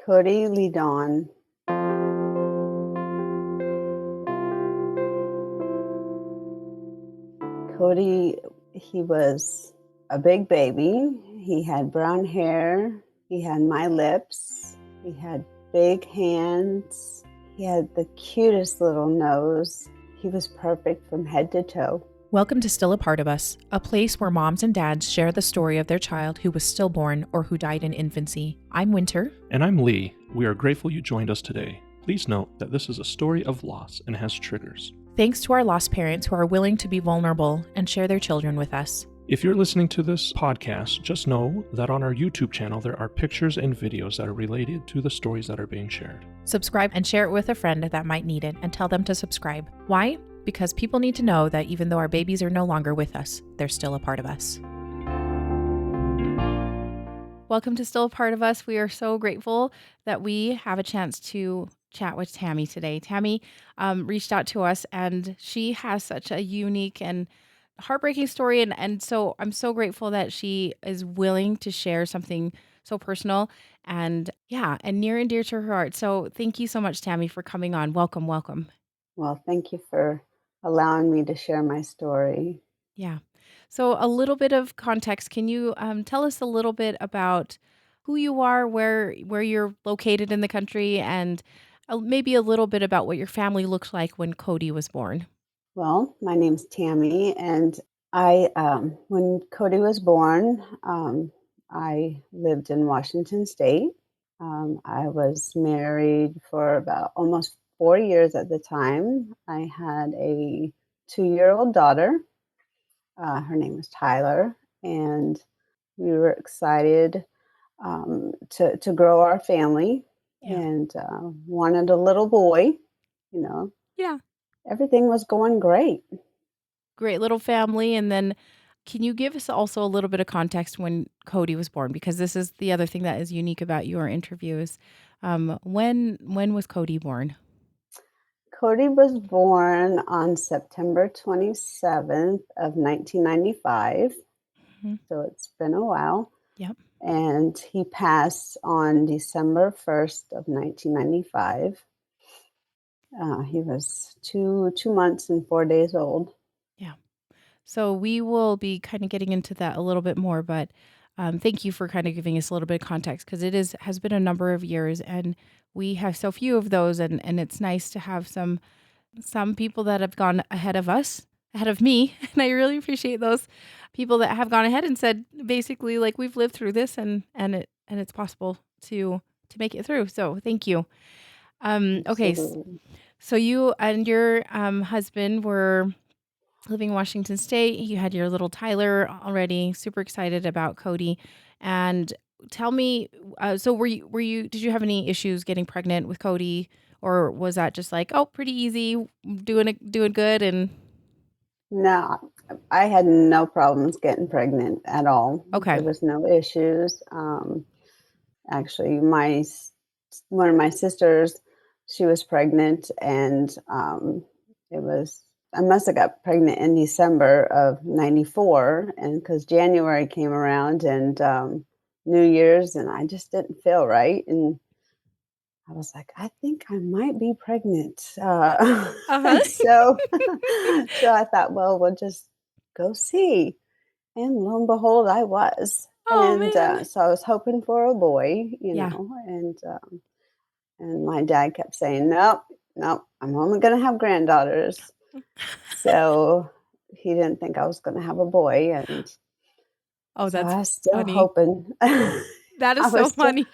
Cody Lidon. Cody, he was a big baby. He had brown hair. He had my lips. He had big hands. He had the cutest little nose. He was perfect from head to toe. Welcome to Still a Part of Us, a place where moms and dads share the story of their child who was stillborn or who died in infancy. I'm Winter. And I'm Lee. We are grateful you joined us today. Please note that this is a story of loss and has triggers. Thanks to our lost parents who are willing to be vulnerable and share their children with us. If you're listening to this podcast, just know that on our YouTube channel there are pictures and videos that are related to the stories that are being shared. Subscribe and share it with a friend that might need it, and tell them to subscribe. Why? Because people need to know that even though our babies are no longer with us, they're still a part of us. Welcome to Still a Part of Us. We are so grateful that we have a chance to chat with Tammy today. Tammy reached out to us, and she has such a unique and heartbreaking story. And so I'm so grateful that she is willing to share something so personal and near and dear to her heart. So thank you so much, Tammy, for coming on. Welcome. Well, thank you for allowing me to share my story. Yeah. So a little bit of context. Can you tell us a little bit about who you are, where you're located in the country, and maybe a little bit about what your family looked like when Cody was born? Well, my name's Tammy, and when Cody was born, I lived in Washington State. I was married for about almost 4 years at the time. I had a 2-year-old daughter. Her name was Tyler, and we were excited to grow our family. Yeah. And wanted a little boy. Yeah. Everything was going great. Great little family. And then can you give us also a little bit of context when Cody was born? Because this is the other thing that is unique about your interviews. When was Cody born? Cody was born on September 27th of 1995. Mm-hmm. So it's been a while. Yep. And he passed on December 1st of 1995. He was two months and 4 days old. Yeah. So we will be kind of getting into that a little bit more, but thank you for kind of giving us a little bit of context, because it has been a number of years and we have so few of those, and it's nice to have some people that have gone ahead of me, and I really appreciate those people that have gone ahead and said basically like we've lived through this and it's possible to make it through. So thank you. Okay. So you and your husband were living in Washington State. You had your little Tyler already, super excited about Cody. And tell me, so did you have any issues getting pregnant with Cody, or was that just like, oh, pretty easy, doing good? And no, I had no problems getting pregnant at all. Okay. There was no issues. Actually, one of my sisters, she was pregnant, and I must have got pregnant in December of 94, and because January came around and New Year's, and I just didn't feel right, and I was like, I think I might be pregnant. Uh-huh. So I thought, well, we'll just go see, and lo and behold, I was. Oh, And man. so I was hoping for a boy, Yeah. and my dad kept saying, nope, I'm only going to have granddaughters. So he didn't think I was going to have a boy. And Oh, so that's I was still funny. hoping. That is so funny.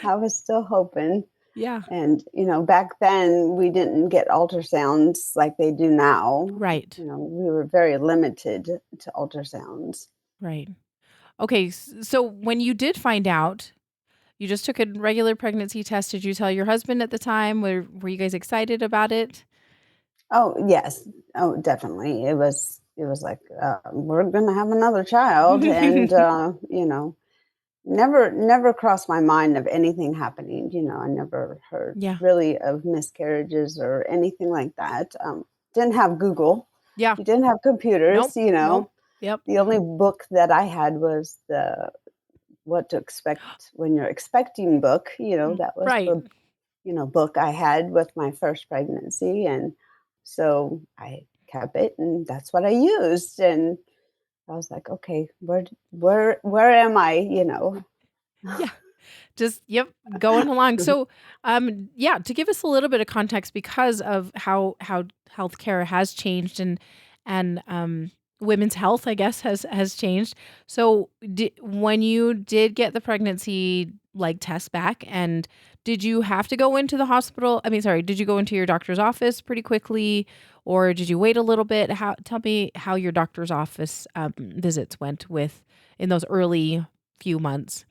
I was still hoping. Yeah. And, back then we didn't get ultrasounds like they do now. Right. We were very limited to ultrasounds. Right. Okay. So when you did find out, you just took a regular pregnancy test. Did you tell your husband at the time? Were you guys excited about it? Oh, yes. Oh, definitely. It was like, we're going to have another child. And, never crossed my mind of anything happening. I never heard really of miscarriages or anything like that. Didn't have Google. Yeah. You didn't have computers, Nope. Yep. The only book that I had was the what to expect when you're expecting book. That was Right. the book I had with my first pregnancy, and so I kept it, and that's what I used. And I was like, okay, where am I? Yeah. Just yep, going along. So, yeah, to give us a little bit of context because of how healthcare has changed and women's health, I guess, has changed. So, when you did get the pregnancy like test back, and did you have to go into the hospital? I mean, sorry, did you go into your doctor's office pretty quickly, or did you wait a little bit? Tell me how your doctor's office visits went with in those early few months.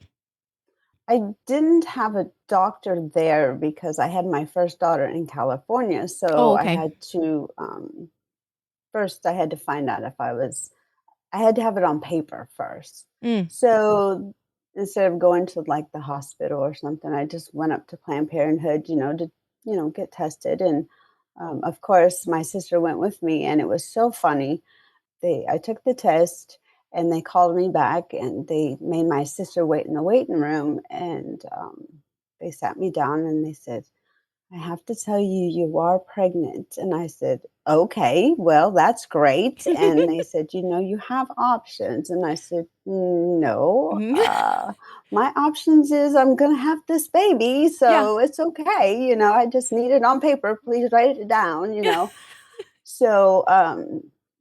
I didn't have a doctor there because I had my first daughter in California, Oh, so I okay. had to first I had to find out if I had to have it on paper first. Mm. So instead of going to like the hospital or something, I just went up to Planned Parenthood, to get tested. And of course, my sister went with me, and it was so funny. I took the test, and they called me back, and they made my sister wait in the waiting room, and they sat me down, and they said, I have to tell you, you are pregnant. And I said, okay, well, that's great. And they said, you have options. And I said, no, Mhm. my options is I'm going to have this baby. Yeah. So it's okay. I just need it on paper. Please write it down. So,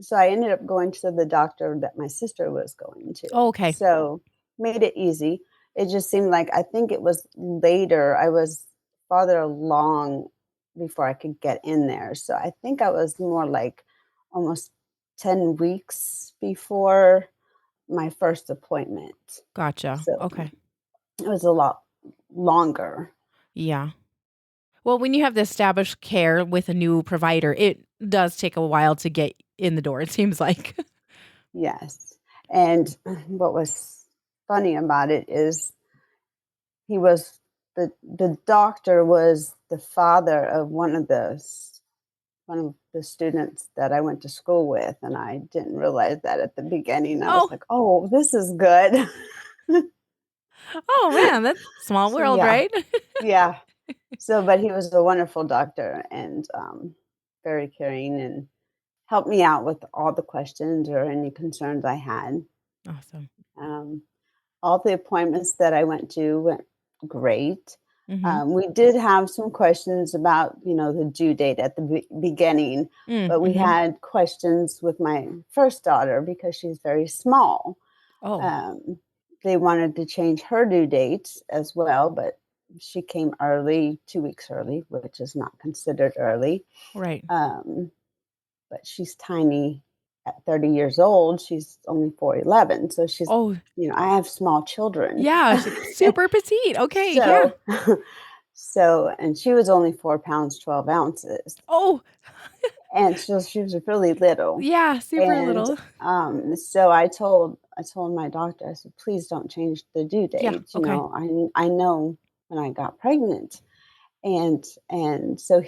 so I ended up going to the doctor that my sister was going to. Oh, okay. So made it easy. It just seemed like I think it was later. I was farther along before I could get in there. So I think I was more like almost 10 weeks before my first appointment. Gotcha. So Okay. it was a lot longer. Yeah. Well, when you have the established care with a new provider, it does take a while to get in the door, it seems like. Yes. And what was funny about it is he was the doctor was the father of one of the students that I went to school with, and I didn't realize that at the beginning. I was Oh, like, "Oh, this is good." oh man, that's small So world, yeah, right? yeah. So, but he was a wonderful doctor, and very caring, and helped me out with all the questions or any concerns I had. Awesome. Um, all the appointments that I went to went great. Mhm. We did have some questions about, the due date at the beginning, but we Mhm. had questions with my first daughter because she's very small. Oh, Um, they wanted to change her due date as well, but she came early, 2 weeks early, which is not considered early. right. Um, but she's tiny. At 30 years old, she's only 4'11", so Oh, I have small children. yeah, super petite. Okay, yeah. So and she was only 4 pounds, 12 ounces, Oh, and so she was really little. yeah, super And, little. so I told my doctor, I said, "Please don't change the due Yeah, date, okay. I know when I got pregnant." And so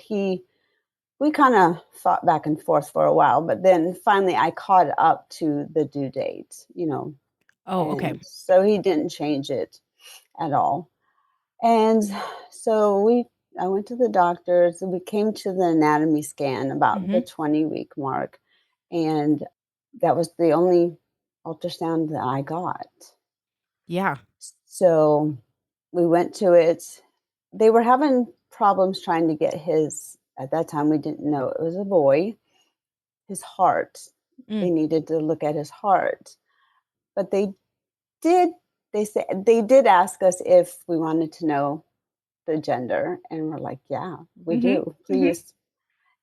we kinda fought back and forth for a while, but then finally I caught up to the due date, Oh, okay. and so he didn't change it at all. And so I went to the doctors, and we came to the anatomy scan about the Mhm. 20-week mark, and that was the only ultrasound that I got. Yeah. So we went to it. They were having problems trying to get at that time we didn't know it was a boy, his heart. Mm. They needed to look at his heart. But did they did ask us if we wanted to know the gender, and we're like, "Yeah, we Mhm. do, Mhm. please."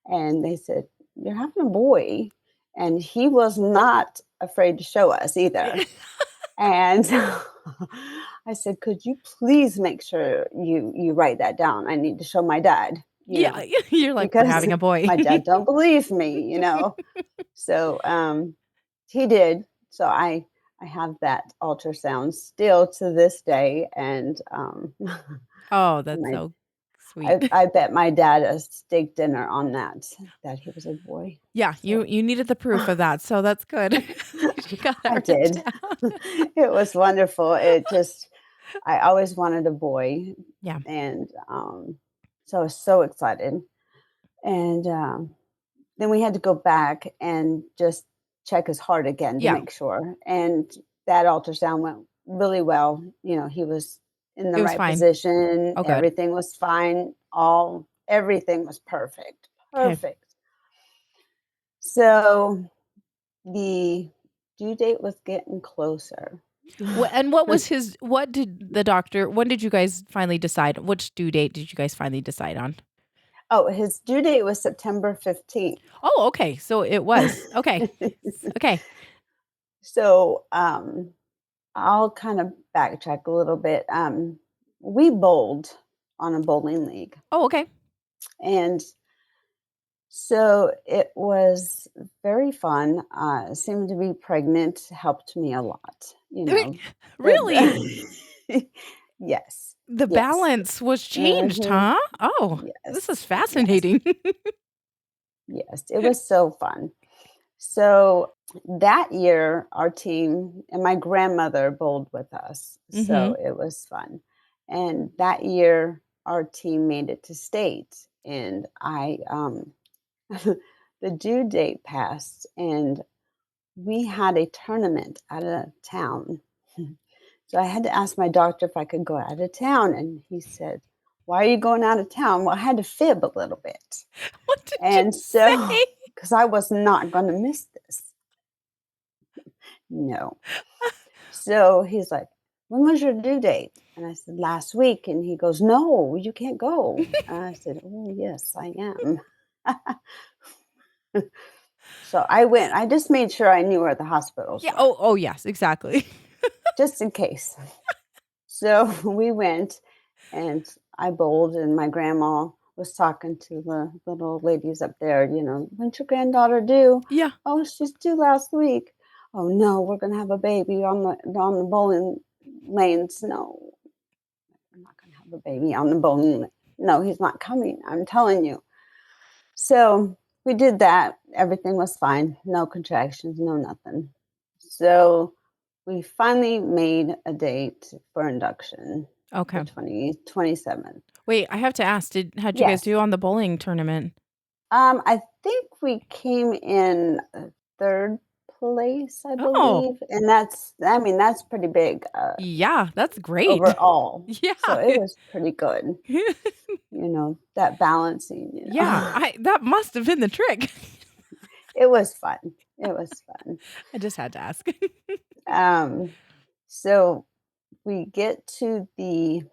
And they said, "You're having a boy." And he was not afraid to show us either. And I said, "Could you please make sure you write that down? I need to show my dad, Yeah, you're like, "We're because having a boy." my dad don't believe me." So he did. So I have that ultrasound still to this day, and Oh, that's my so sweet. I bet my dad a steak dinner on that he was a boy. Yeah, you So you needed the proof of that, so that's good. You got that I written did. down. It was wonderful. It just I always wanted a boy, Yeah. and so I was so excited. And then we had to go back and just check his heart again to Yeah. make sure. And that ultrasound went really well. He was in the It was right fine. position. Oh, good. Everything was fine. Everything was perfect. Okay. Perfect. So the due date was getting closer. And when did you guys finally decide? Which due date did you guys finally decide on? Oh, his due date was September 15th. Oh, okay. So it was. Okay. Okay. So, I'll kind of backtrack a little bit. We bowled on a bowling league, Oh, okay. and so it was very fun. Seemed to be pregnant helped me a lot. Really? The yes, The yes, balance was changed, hmm huh? Oh, this yes, is yes, fascinating. yes. It was so fun. So that year, our team and my grandmother bowled with us. Mhm. So it was fun. And that year, our team made it to state. And the due date passed, and we had a tournament out of town. So I had to ask my doctor if I could go out of town. And he said, "Why are you going out of town?" Well, I had to fib a little bit. What did you And say? so, because I was not going to miss this. No. So he's like, "When was your due date?" And I said, "Last week." And he goes, "No, you can't go." And I said, "Oh, yes, I am." So I went. I just made sure I knew where the hospitals Yeah. were, Oh, yes, exactly. just in case. So we went, and I bowled, and my grandma was talking to the little ladies up there, "When's your granddaughter due?" Yeah. "Oh, she's due last week." "Oh, no, we're going to have a baby on the bowling lanes." "No, I'm not gonna have a baby on the bone." "No, he's not coming, I'm telling you." So we did that. Everything was fine. No contractions, no nothing. So we finally made a date for induction, the Okay. 27th. Wait, I have to ask, how'd you guys Yes. do on the bowling tournament? I think we came in third place, I Oh, believe. And that's pretty big yeah, that's great. overall. So Yeah. it was pretty good. That balancing. Yeah, I that must have been the trick. It was fun. It was fun. I just had to ask. Um, so we get to the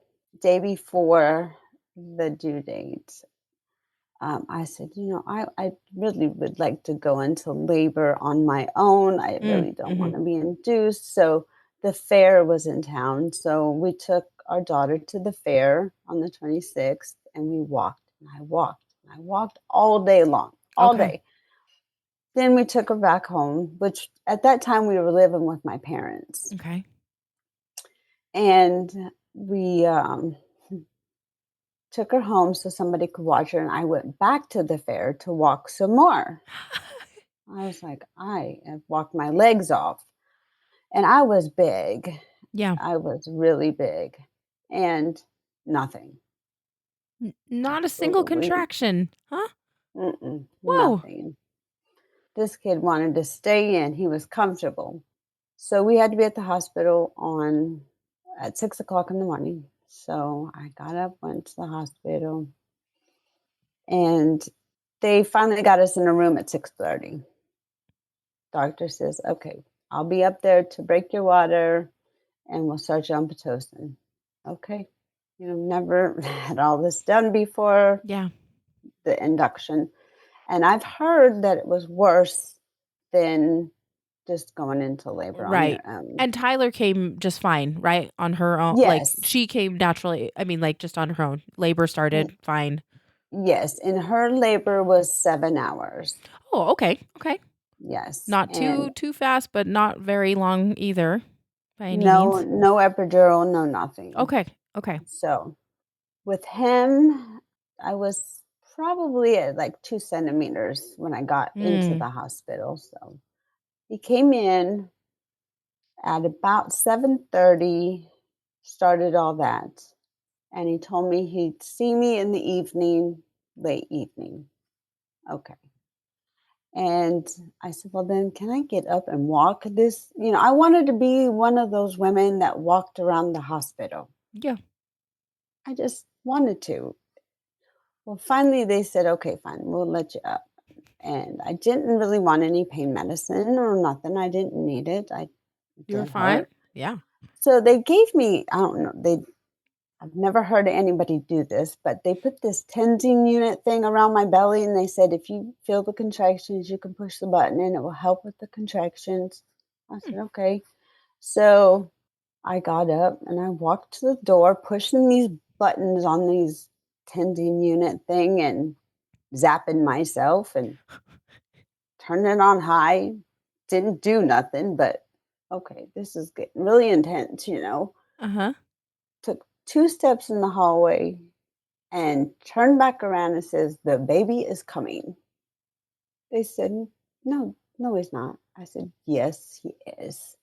day before the due date. I said, I really would like to go into labor on my own. I really don't want Mhm. to be induced. So the fair was in town. So we took our daughter to the fair on the 26th, and we walked, and I walked, and I walked all day long, all Okay. day. Then we took her back home, which at that time we were living with my parents. Okay. And we took her home so somebody could watch her. And I went back to the fair to walk some more. I was like, I have walked my legs off. And I was big. Yeah. I was really big. And nothing. Not a single Absolutely contraction, huh? Whoa. nothing. This kid wanted to stay in. He was comfortable. So we had to be at the hospital on at 6 o'clock in the morning. So I got up, went to the hospital, and they finally got us in a room at 6:30. Doctor says, "Okay, I'll be up there to break your water, and we'll start you on pitocin." Okay, never had all this done before Yeah. the induction, and I've heard that it was worse than just going into labor on Right. your own. And Tyler came just fine, right? On her own, like, Yes. she came naturally, I mean, like, just on her own. Labor started fine. Yes, and her labor was 7 hours. Oh, okay, okay. Yes, Not and too fast, but not very long either, by any means. no epidural, no nothing. Okay, okay. So, with him, I was probably at, like, 2 centimeters when I got into Mm, the hospital, so he came in at about 7:30, started all that. And he told me he'd see me in the evening, late evening. Okay. And I said, well, then can I get up and walk this? I wanted to be one of those women that walked around the hospital. Yeah. I just wanted to. Well, finally they said, okay, fine, we'll let you up. And I didn't really want any pain medicine or nothing. I didn't need it. I You were didn't fine? hurt. Yeah. So they gave me, I don't know, I've never heard of anybody do this, but they put this tensing unit thing around my belly and they said, if you feel the contractions, you can push the button and it will help with the contractions. I Hmm. said, okay. So I got up and I walked to the door, pushing these buttons on these tensing unit thing and zapping myself and turning it on high. Didn't do nothing, but okay, this is getting really intense. Uh-huh. Took 2 steps in the hallway and turned back around and says, "The baby is coming." They said, "No, no, he's not." I said, "Yes, he is."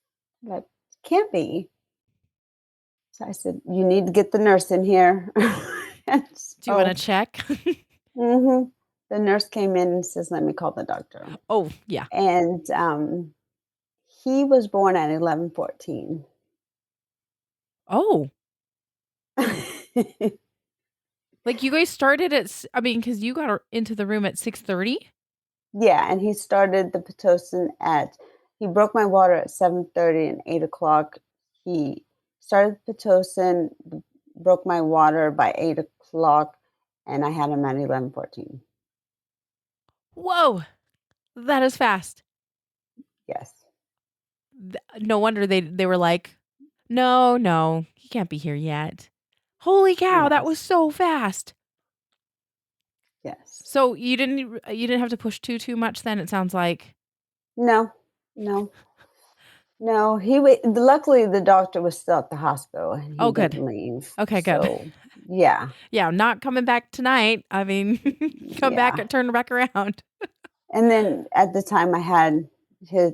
But can't be. So I said, "You need to get the nurse in here." And Do you want so, to check? the nurse came in and says, "Let me call the doctor." Oh, yeah. And he was born at 11:14. Oh, like you guys started because you got into the room at 6:30? Yeah, and he started the Pitocin he broke my water at 7:30 and 8 o'clock. He started Pitocin, broke my water by 8 o'clock, and I had him at 11:14. Whoa, that is fast. Yes, No wonder they were like, "No, no, he can't be here yet." Holy cow, that was yes, so fast. yes. So you didn't have to push too much then, it sounds like. No, no, no. Luckily, the doctor was still at the hospital and he Oh, good. didn't leave. Okay, good. So, yeah, Yeah, not coming back tonight. I mean, come back yeah. and turn back around. And then at the time, I had his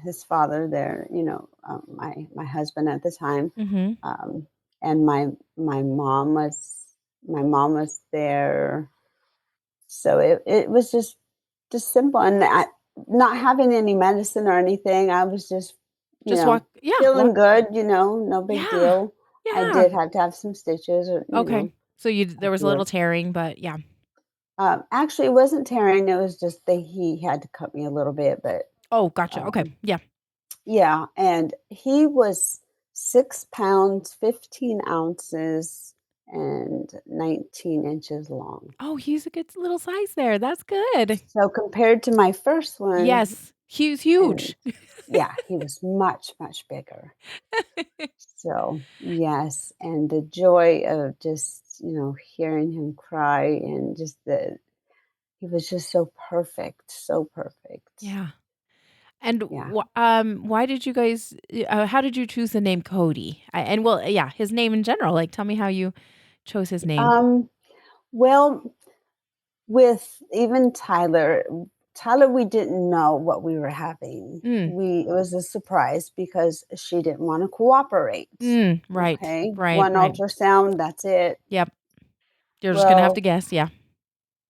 his father there, my husband at the time, Mhm. and my mom was there. So it was just simple, and not having any medicine or anything. I was just Just walk, yeah, feeling walk. good, no big Yeah. deal. I Yeah. did have to have some stitches, or Okay. So there at was a little the tearing, but yeah. actually, it wasn't tearing. It was just that he had to cut me a little bit, but Oh, gotcha. Okay. um, Yeah. yeah, and he was 6 pounds, 15 ounces, and 19 inches long. Oh, he's a good little size there. That's good. So compared to my first one, Yes. He's and huge. yeah, he was much, much bigger. So, yes, and the joy of just, hearing him cry and he was just so perfect, so perfect. Yeah. And Yeah. why did you guys how did you choose the name Cody? Yeah, his name in general. Like tell me how you chose his name. Um, well, with even Tyler, we didn't know what we were having. Mm. It was a surprise because she didn't want to cooperate. Mm. Right. Okay, Right. one Right. ultrasound, that's it. Yep. You're just gonna have to Well, guess. Yeah.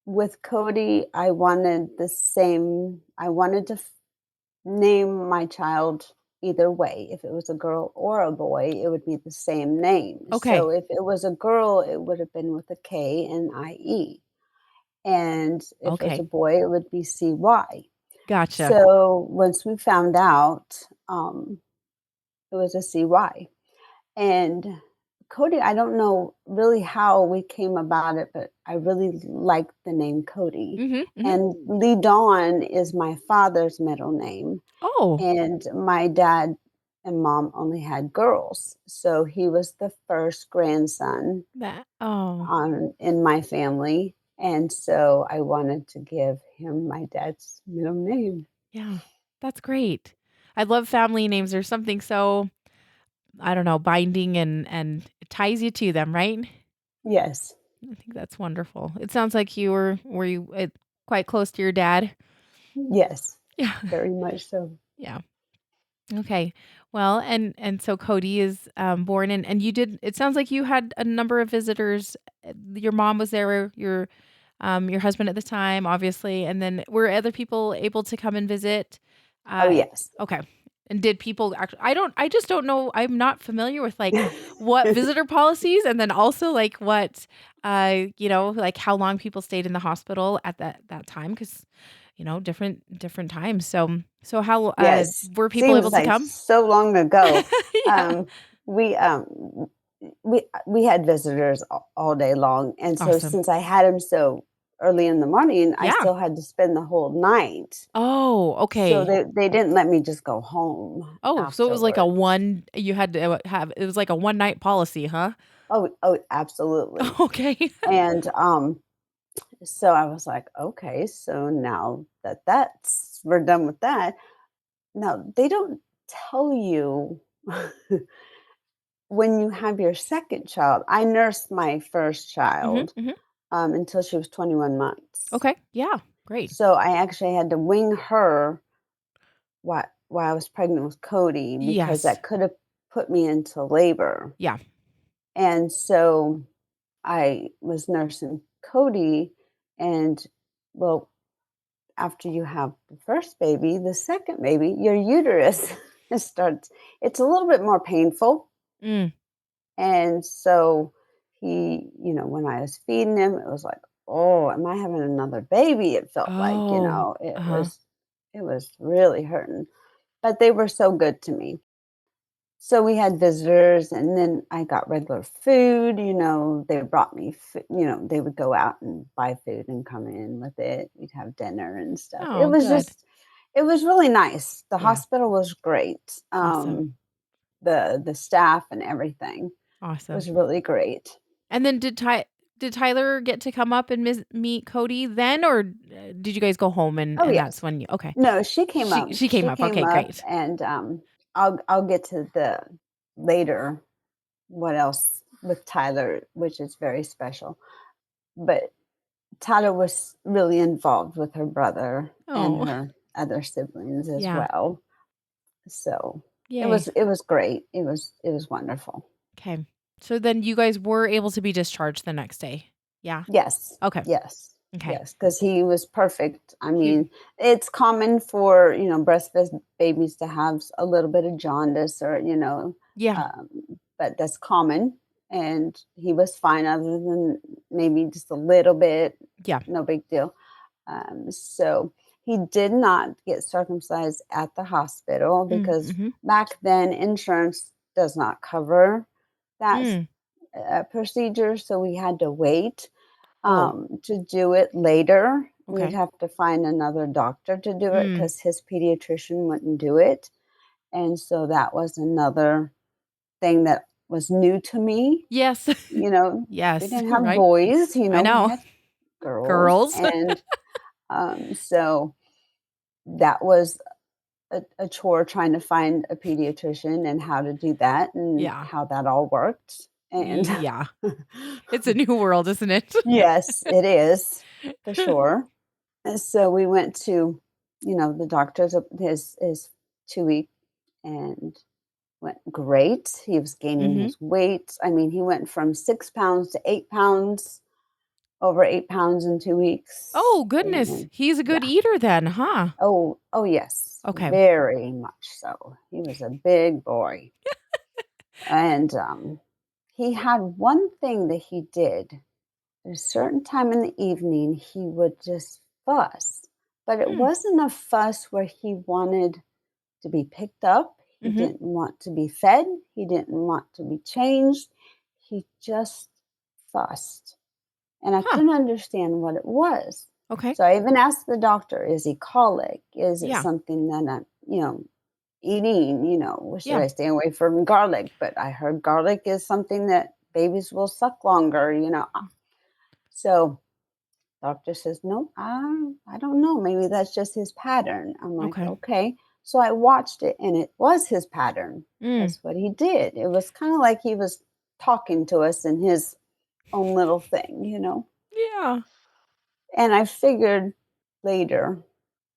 with Cody, I wanted the same. I wanted to name my child either way. If it was a girl or a boy, it would be the same name. Okay. So if it was a girl, it would have been with a K and IE. And if it was a Okay. boy, it would be CY. Gotcha. So once we found out, it was a CY. And Cody, I don't know really how we came about it, but I really liked the name Cody. Mhm. Mhm. And Lee Dawn is my father's middle name. Oh, And my dad and mom only had girls. So he was the first grandson oh. in my family. And so I wanted to give him my dad's middle name. Yeah. That's great. I love family names. There's something so, I don't know, binding and it ties you to them, right? Yes. I think that's wonderful. It sounds like were you quite close to your dad? Yes. Yeah. Very much so. Yeah. Okay. Well, and so Cody is born, and you did. It sounds like you had a number of visitors. Your mom was there. Your husband at the time, obviously, and then were other people able to come and visit? Oh, Uh, yes. okay. And did people actually? I just don't know. I'm not familiar with like what visitor policies, and then also like what, like how long people stayed in the hospital at that time, because different times. So how Yes. were people able Seems to like come? so long ago. Yeah. Um, we, um, we had visitors all day long, and so Awesome. since I had them so early in the morning, I Yeah. still had to spend the whole night. Oh, So okay. they didn't let me just go home Oh, so it was like a afterwards. one you had to have it was like a one night policy, huh? Oh, absolutely. Okay. And, so I was like, "Okay, so now that that's we're done with that." Now, they don't tell you when you have your second child. I nursed my first Mhm, child, mhm. until she was 21 months. Okay. Yeah. Great. So I actually had to wing her while I was pregnant with Cody because Yes. that could have put me into labor. Yeah. And so I was nursing Cody, and well, after you have the first baby, the second baby, your uterus starts, it's a little bit more painful. Mm. And so when I was feeding him, it was like, oh, am I having another baby? It felt like, Oh. it Uh-huh. was really hurting. But they were so good to me. So we had visitors, and then I got regular food. They brought me, they would go out and buy food and come in with it. We'd have dinner and stuff. Oh, good. It was really nice. The Yeah. hospital was great. Awesome. The staff and everything Awesome. was really great. And then did Tyler get to come up and meet Cody then, or did you guys go home Oh, and that's yes. when you okay. No, she came up. She came She up. came Okay, up, great. and I'll get to the later what else with Tyler, which is very special. But Tyler was really involved with her brother and Oh, her other siblings as yeah. well. So Yay. it was great. It was wonderful. Okay. So then you guys were able to be discharged the next day. Yeah. Yes. Okay. Yes. Okay. Yes, because he was perfect. I He mean, it's common for, breastfed babies to have a little bit of jaundice or, Yeah. um, but that's common. And he was fine other than maybe just a little bit, Yeah. no big deal. So he did not get circumcised at the hospital Mm, because mhm. back then insurance does not cover that Mm. procedure. So we had to wait Oh, to do it later. We'd okay. have to find another doctor to do it Mm. because his pediatrician wouldn't do it. And so that was another thing that was new to me. Yes. You know, we Yes, didn't have right? boys, I we know. had girls. Girls. And so that was a chore trying to find a pediatrician and how to do that and Yeah. how that all worked. And Yeah. It's a new world, isn't it? yes, it is for sure. And so we went to, the doctor's his 2 week, and went great. He was gaining Mhm. his weight. I mean, he went from 6 pounds to 8 pounds, over 8 pounds in 2 weeks. Oh, goodness. And He's a good yeah. eater then, huh? Oh yes, Okay. very much so. He was a big boy. And he had one thing that he did. At a certain time in the evening, he would just fuss. But it Mm. wasn't a fuss where he wanted to be picked up. He Mhm. didn't want to be fed. He didn't want to be changed. He just fussed. And I Huh. couldn't understand what it was. Okay. So I even asked the doctor, is he colic? Is it Yeah. something that I'm, eating? Should Yeah. I stay away from garlic? But I heard garlic is something that babies will suck longer. So doctor says, no, I don't know. Maybe that's just his pattern. I'm like, Okay. okay. So I watched it, and it was his pattern. Mm. That's what he did. It was kind of like he was talking to us in his own little thing. Yeah. And I figured later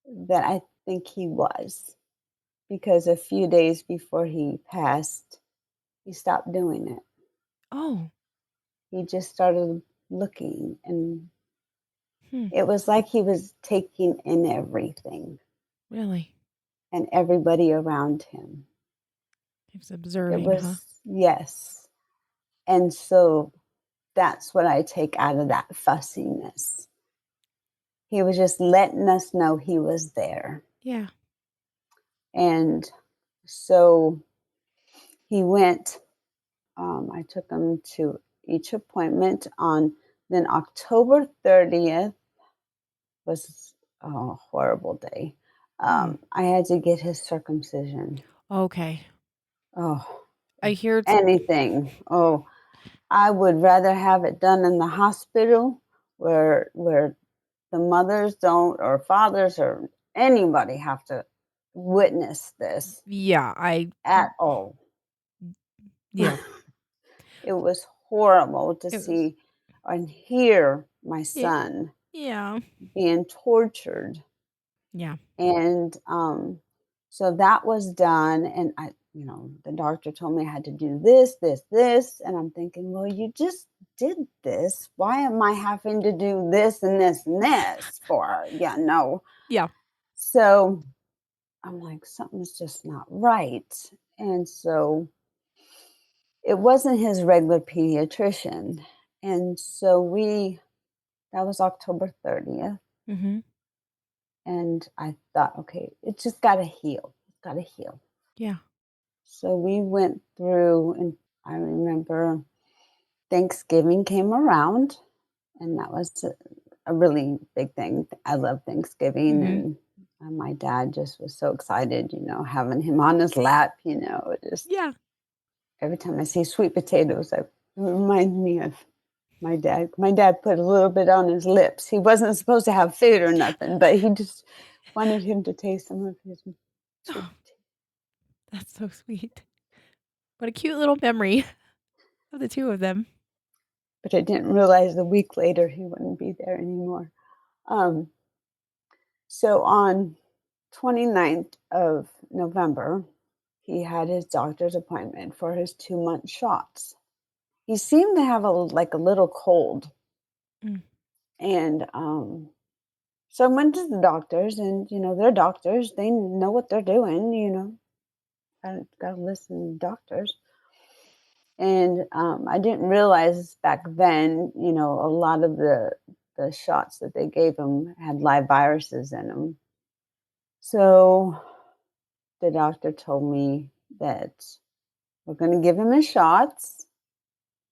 that I think he was. because a few days before he passed, he stopped doing it. Oh. He just started looking, and Hmm. it was like he was taking in everything Really? and everybody around him. He was It observing, huh? was, yes. And so that's what I take out of that fussiness. He was just letting us know he was there. Yeah. And so he went, I took him to each appointment on, then October 30th was a horrible day. I had to get his circumcision. Okay. Oh, I hear it's anything. Oh, I would rather have it done in the hospital where the mothers don't, or fathers, or anybody have to witness this yeah, at all. yeah. It was horrible to It was see and hear my yeah. son Yeah. being tortured. Yeah. And so that was done. And the doctor told me I had to do this, this, this. And I'm thinking, well, you just did this. Why am I having to do this and this and this for? Yeah, no. Yeah. So I'm like, something's just not right. And so it wasn't his regular pediatrician. And so that was October 30th. Mhm. And I thought, okay, it's just got to heal. It's got to heal. Yeah. So we went through, and I remember Thanksgiving came around, and that was a really big thing. I love Thanksgiving, Mhm. and my dad just was so excited, having him on his lap, just Yeah. every time I see sweet potatoes, it reminds me of my dad. My dad put a little bit on his lips. He wasn't supposed to have food or nothing, but he just wanted him to taste some of his sweet Oh, potatoes. that's so sweet. What a cute little memory of the two of them. But I didn't realize a week later he wouldn't be there anymore. Um, so on 29th of November, he had his doctor's appointment for his 2-month shots. He seemed to have a little cold. Mm. And so I went to the doctors, and they're doctors. They know what they're doing. Gotta listen to doctors. And I didn't realize back then, a lot of the shots that they gave him had live viruses in them. So the doctor told me that we're going to give him his shots.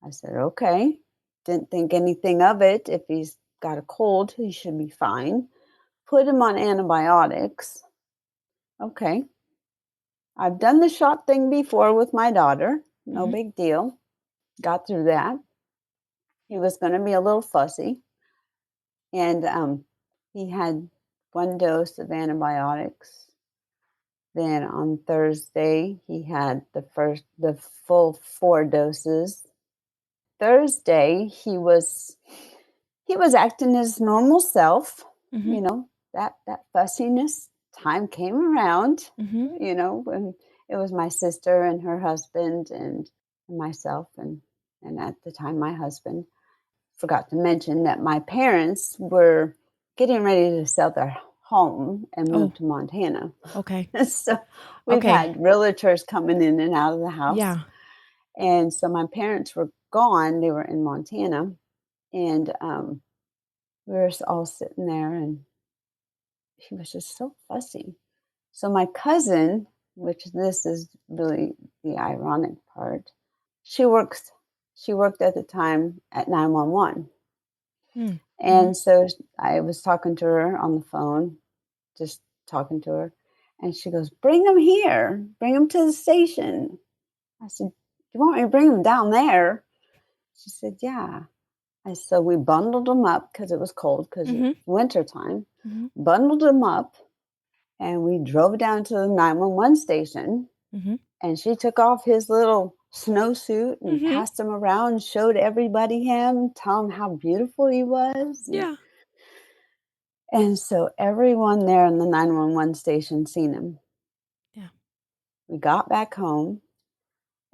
I said, okay. Didn't think anything of it. If he's got a cold, he should be fine. Put him on antibiotics. Okay. I've done the shot thing before with my daughter. No Mhm. big deal. Got through that. He was going to be a little fussy. And he had 1 dose of antibiotics. Then on Thursday, he had the full 4 doses. Thursday, he was acting his normal self. Mhm. That fussiness time came around. Mhm. When it was my sister and her husband and myself, and at the time my husband. Forgot to mention that my parents were getting ready to sell their home and Oh, move to Montana. okay. So we've Okay. had realtors coming in and out of the house. Yeah. And so my parents were gone. They were in Montana. And we were all sitting there, and he was just so fussy. So my cousin, which this is really the ironic part, she worked at the time at 911. Mm. Mhm. And so I was talking to her on the phone, just talking to her. And she goes, bring him here, bring him to the station. I said, you want me to bring him down there? She said, yeah. So we bundled him up because it was cold, because it's Mhm. winter time, Mhm. bundled him up, and we drove down to the 911 station. Mhm. And she took off his little snowsuit and Mhm. passed him around, showed everybody him, tell him how beautiful he was. Yeah. And so everyone there in the 911 station seen him. Yeah. we got back home,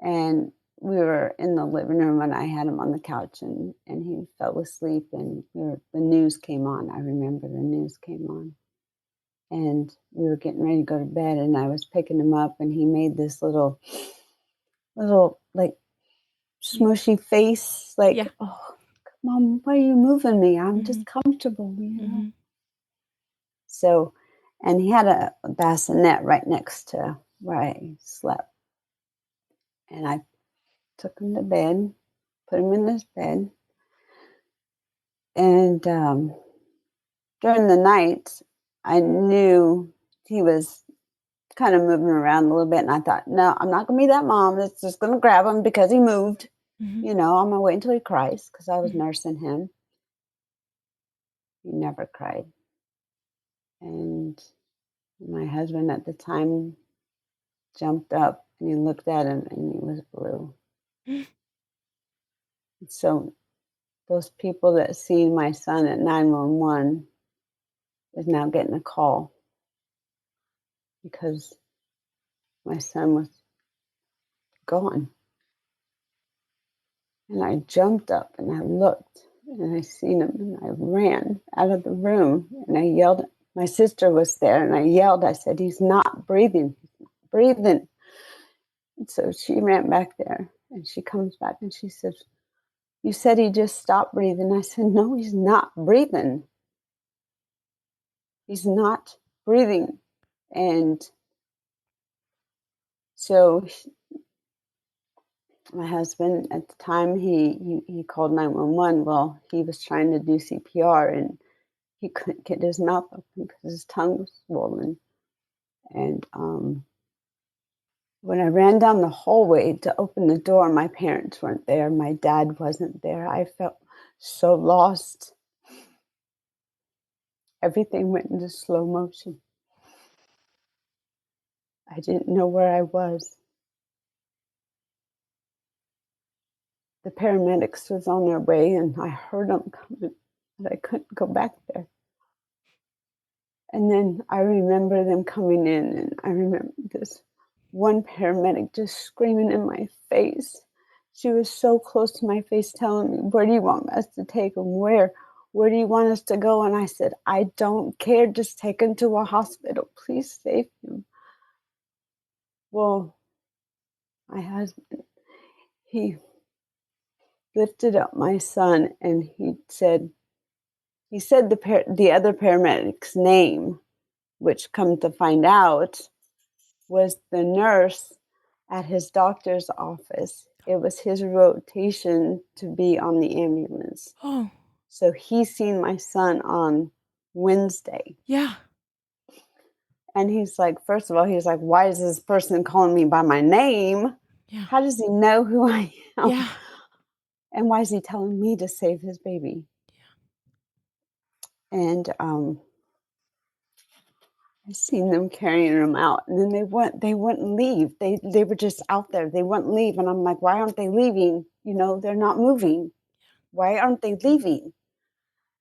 and we were in the living room, and I had him on the couch, and he fell asleep, and the news came on. I remember the news came on. And we were getting ready to go to bed, and I was picking him up, and he made this little like smushy face, like, Yeah. oh, Mom, why are you moving me? I'm just Mm-hmm. comfortable, you know. Mm-hmm. So, and he had a bassinet right next to where I slept, and I took him to bed, put him in his bed, and during the night, I knew he was kind of moving around a little bit, and I thought, no, I'm not going to be that mom that's just going to grab him because he moved. Mm-hmm. You know, I'm going to wait until he cries, because I was Mm-hmm. nursing him. He never cried. And my husband at the time jumped up, and he looked at him, and he was blue. So those people that see my son at 911 is now getting a call because my son was gone. And I jumped up, and I looked, and I seen him, and I ran out of the room, and I yelled. My sister was there, and I yelled. I said, he's not breathing. He's not breathing. And so she ran back there, and she comes back, and she says, you said he just stopped breathing. I said, no, he's not breathing. He's not breathing. And so my husband at the time, he called 911. Well, he was trying to do CPR, and he couldn't get his mouth open because his tongue was swollen. And when I ran down the hallway to open the door, my parents weren't there. My dad wasn't there. I felt so lost. Everything went into slow motion. I didn't know where I was. The paramedics was on their way, and I heard them coming, but I couldn't go back there. And then I remember them coming in, and I remember this one paramedic just screaming in my face. She was so close to my face, telling me, where do you want us to take him? Where do you want us to go? And I said, I don't care. Just take him to a hospital. Please save him. Well, my husband, he lifted up my son, and he said the other paramedic's name, which come to find out was the nurse at his doctor's office. It was his rotation to be on the ambulance. Oh, So he seen my son on Wednesday. yeah. And he's like, first of all, he's like, why is this person calling me by my name? Yeah. How does he know who I am? Yeah. And why is he telling me to save his baby? And I seen them carrying him out, and then they wouldn't leave. They were just out there. They wouldn't leave. And I'm like, why aren't they leaving? You know, they're not moving. Why aren't they leaving?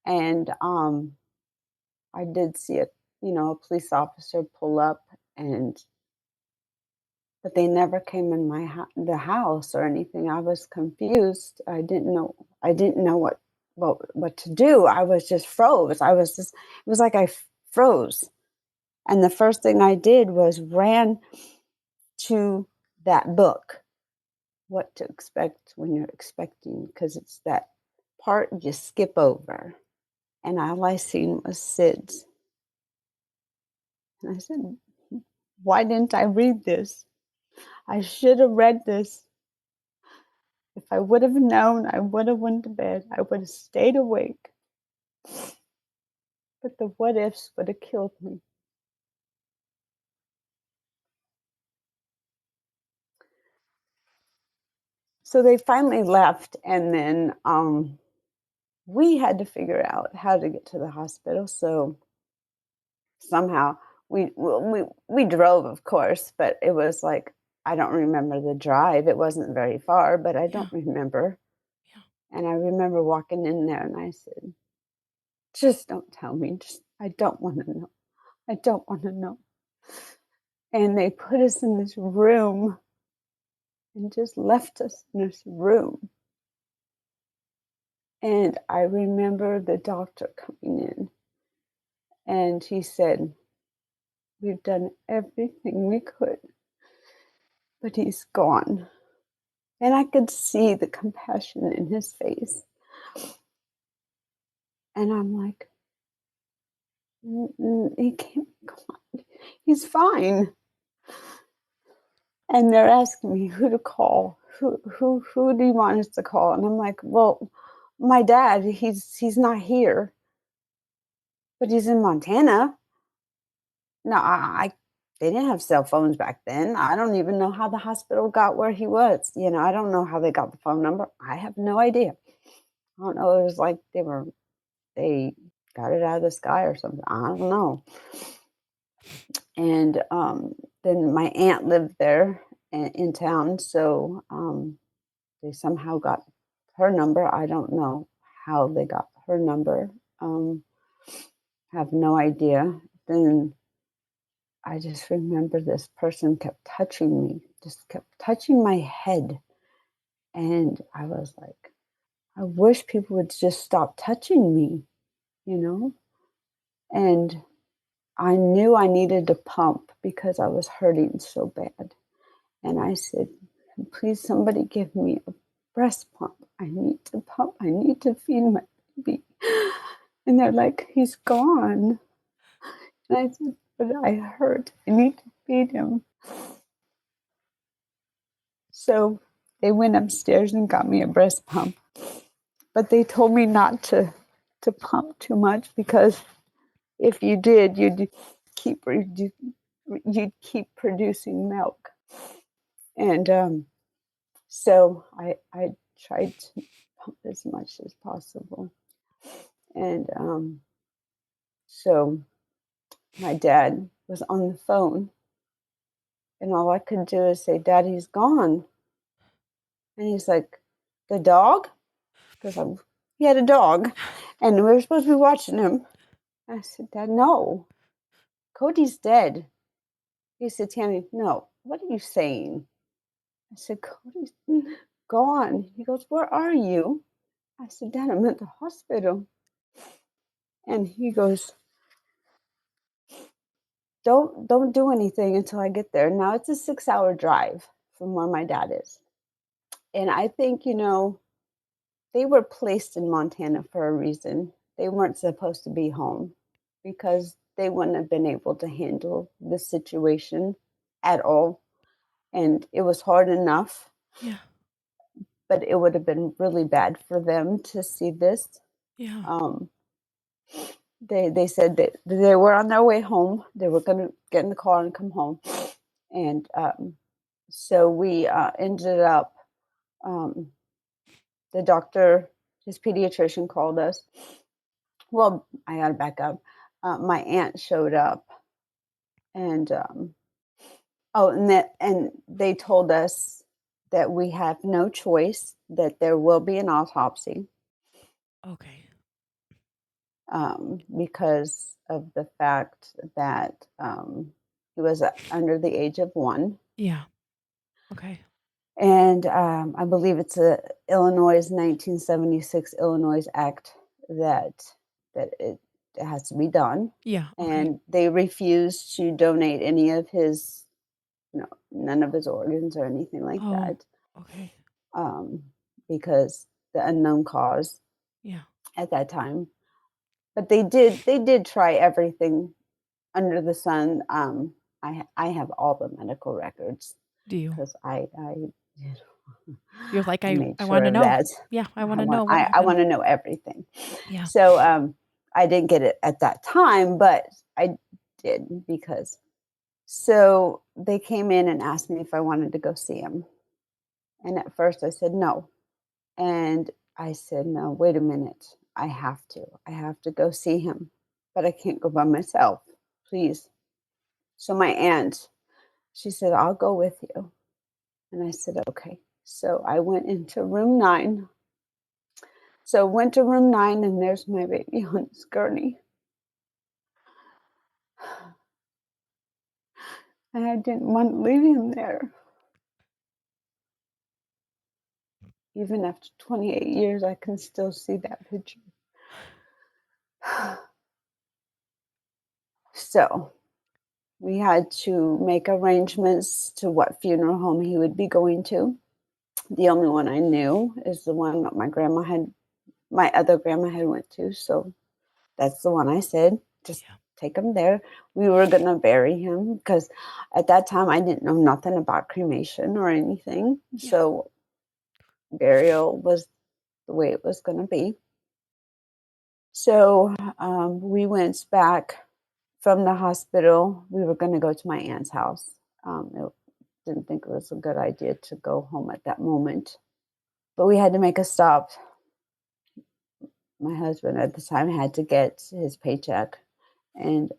And I did see a police officer pull up, but they never came in the house or anything. I was confused. I didn't know what to do. I was just froze. It was like I froze. And the first thing I did was ran to that book, What to Expect When You're Expecting, because it's that part you skip over. And all I seen was SIDS. And I said, why didn't I read this? I should have read this. If I would have known, I would have went to bed. I would have stayed awake. But the what ifs would have killed me. So they finally left, and then we had to figure out how to get to the hospital. So somehow we drove, of course, but it was like, I don't remember the drive. It wasn't very far, but I don't remember. Yeah. And I remember walking in there, and I said, just don't tell me. I don't want to know. I don't want to know. And they put us in this room and just left us in this room. And I remember the doctor coming in, and he said, "We've done everything we could, but he's gone." And I could see the compassion in his face. And I'm like, he can't go on. He's fine. And they're asking me who to call. Who do you want us to call? And I'm like, well, my dad, he's not here, but he's in Montana. No, they didn't have cell phones back then. I don't even know how the hospital got where he was. I don't know how they got the phone number. I have no idea. I don't know. It was like they got it out of the sky or something. I don't know. And then my aunt lived there in town, so they somehow got her number. I don't know how they got her number. Have no idea. Then I just remember this person kept touching me, just kept touching my head. And I was like, I wish people would just stop touching me, you know? And I knew I needed to pump because I was hurting so bad. And I said, please, somebody give me a breast pump. I need to pump. I need to feed my baby. And they're like, he's gone. And I said, but I hurt. I need to feed him. So they went upstairs and got me a breast pump. But they told me not to pump too much because if you did, you'd keep producing milk. And so I tried to pump as much as possible. And so my dad was on the phone, and all I could do is say, "Daddy's gone." And he's like, "The dog?" Because he had a dog, and we were supposed to be watching him. I said, "Dad, no. Cody's dead." He said, "Tammy, no. What are you saying?" I said, "Cody's gone." He goes, "Where are you?" I said, "Dad, I'm at the hospital." And he goes, Don't do anything until I get there. Now it's a 6-hour drive from where my dad is. And I think, they were placed in Montana for a reason. They weren't supposed to be home because they wouldn't have been able to handle the situation at all. And it was hard enough. Yeah. But it would have been really bad for them to see this. Yeah. They said that they were on their way home. They were going to get in the car and come home. And so we ended up, the doctor, his pediatrician called us. Well, I got to back up. My aunt showed up, and and they told us that we have no choice, that there will be an autopsy. Okay. Because of the fact that he was under the age of 1. Yeah. Okay. And I believe it's a Illinois 1976 Illinois Act that it has to be done. Yeah. Okay. And they refused to donate any of his, none of his organs or anything like that. Okay. Because the unknown cause. Yeah. At that time. But they did try everything under the sun. I have all the medical records. Do you? Because I You're like, I made want sure to of know. that. Yeah, I want to know what I happened. want to know everything. Yeah. So I didn't get it at that time, but I did because. So they came in and asked me if I wanted to go see him. And at first I said no. And I said, no, wait a minute. I have to go see him, but I can't go by myself. Please. So my aunt, she said, I'll go with you. And I said, okay. So I went into room 9. So went to room 9, and there's my baby on his gurney. And I didn't want to leave him there. Even after 28 years, I can still see that picture. So we had to make arrangements to what funeral home he would be going to. The only one I knew is the one that my other grandma had went to. So that's the one I said, just Yeah. take him there. We were going to bury him because at that time I didn't know nothing about cremation or anything. Yeah. So burial was the way it was going to be. So we went back from the hospital. We were going to go to my aunt's house. Didn't think it was a good idea to go home at that moment, but we had to make a stop. My husband at the time had to get his paycheck, and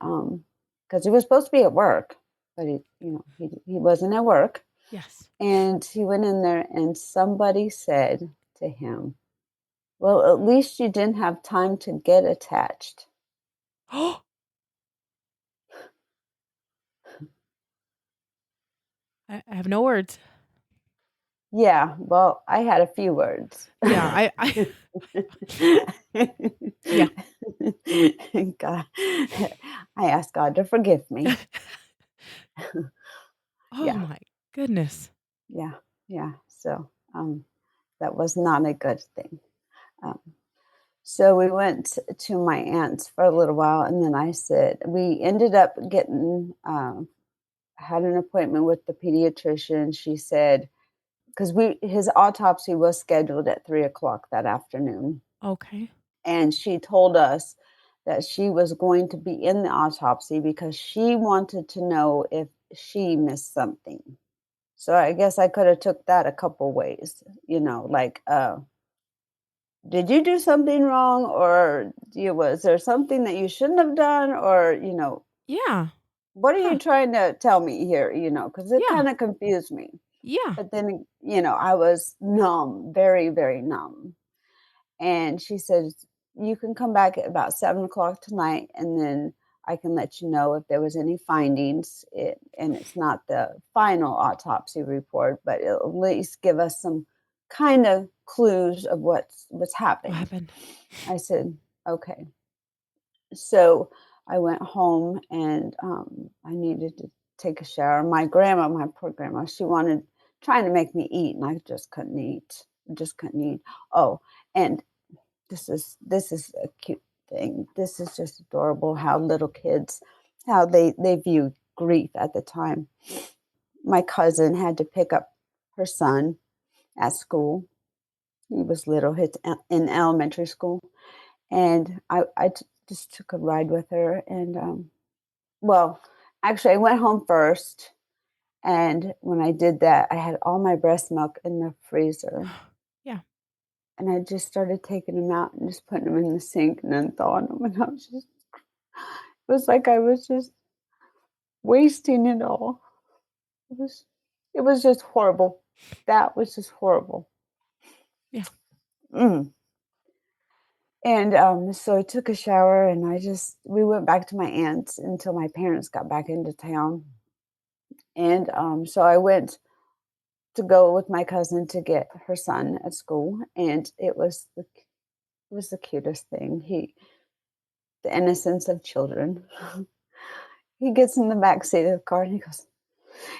because he was supposed to be at work, but he wasn't at work, Yes. and he went in there, and somebody said to him, "Well, at least you didn't have time to get attached." Oh, I have no words. Yeah, well, I had a few words. Yeah, yeah. God, I asked God to forgive me. Oh Yeah, my goodness. yeah, yeah. So that was not a good thing. Um, so we went to my aunt's for a little while, and then I said we ended up getting had an appointment with the pediatrician. She said because we his autopsy was scheduled at 3 o'clock that afternoon. Okay. And she told us that she was going to be in the autopsy because she wanted to know if she missed something. So I guess I could have took that a couple ways, like did you do something wrong, or was there something that you shouldn't have done, or Yeah. what are Huh. you trying to tell me here, because it Yeah. kind of confused me. Yeah. But then I was numb, very very numb. And she said, "You can come back at about 7 o'clock tonight, and then I can let you know if there was any findings. And it's not the final autopsy report, but it'll at least give us some kind of clues of what's What happened." happened? I said, "Okay." So I went home, and I needed to take a shower. My grandma, my poor grandma, she wanted trying to make me eat, and I just couldn't eat. Just couldn't eat. Oh, and this is a cute thing. This is just adorable how little kids, how they view grief at the time. My cousin had to pick up her son at school. He was little, he's in elementary school, and just took a ride with her. And well, actually, I went home first, and when I did that, I had all my breast milk in the freezer. Yeah. And I just started taking them out and just putting them in the sink and then thawing them. And I was just, it was like I was just wasting it all. It was, it was just horrible. That was just horrible. Yeah. Mm. And so I took a shower, and we went back to my aunt's until my parents got back into town. And so I went to go with my cousin to get her son at school. And it was the cutest thing. The innocence of children. He gets in the back seat of the car and he goes,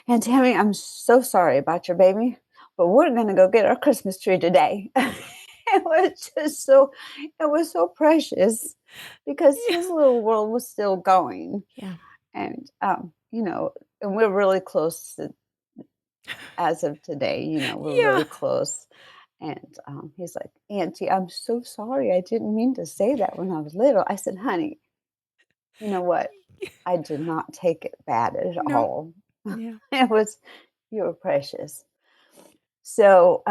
"Aunt Tammy, I'm so sorry about your baby, but we're gonna go get our Christmas tree today." It was so precious because Yeah. his little world was still going. Yeah. And and we're really close as of today, we're Yeah. really close. And he's like, "Auntie, I'm so sorry. I didn't mean to say that when I was little." I said, "Honey, you know what? I did not take it bad at No. all. Yeah. It was You were precious." So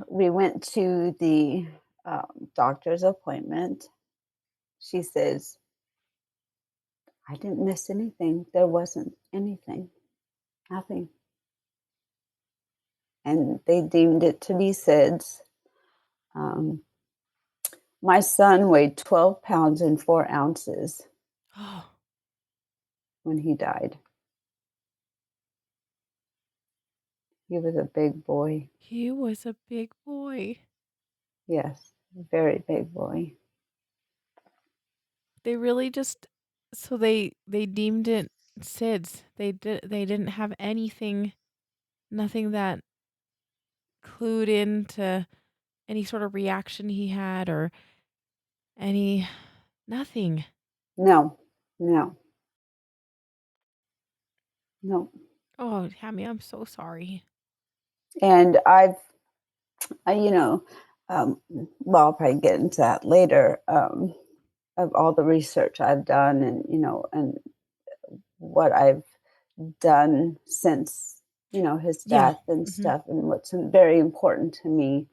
we went to the doctor's appointment. She says, "I didn't miss anything. There wasn't anything, nothing." And they deemed it to be SIDS. Um, my son weighed 12 pounds and 4 ounces Oh. when he died. He was a big boy. He was a big boy. Yes, very big boy. They really just so they deemed it SIDS. They didn't have nothing that clued into any sort of reaction he had or nothing. No, no, no. Oh, Tammy, I'm so sorry. And well, I'll probably get into that later, of all the research I've done and what I've done since, his Yeah. death and Mhm. stuff, and what's very important to me.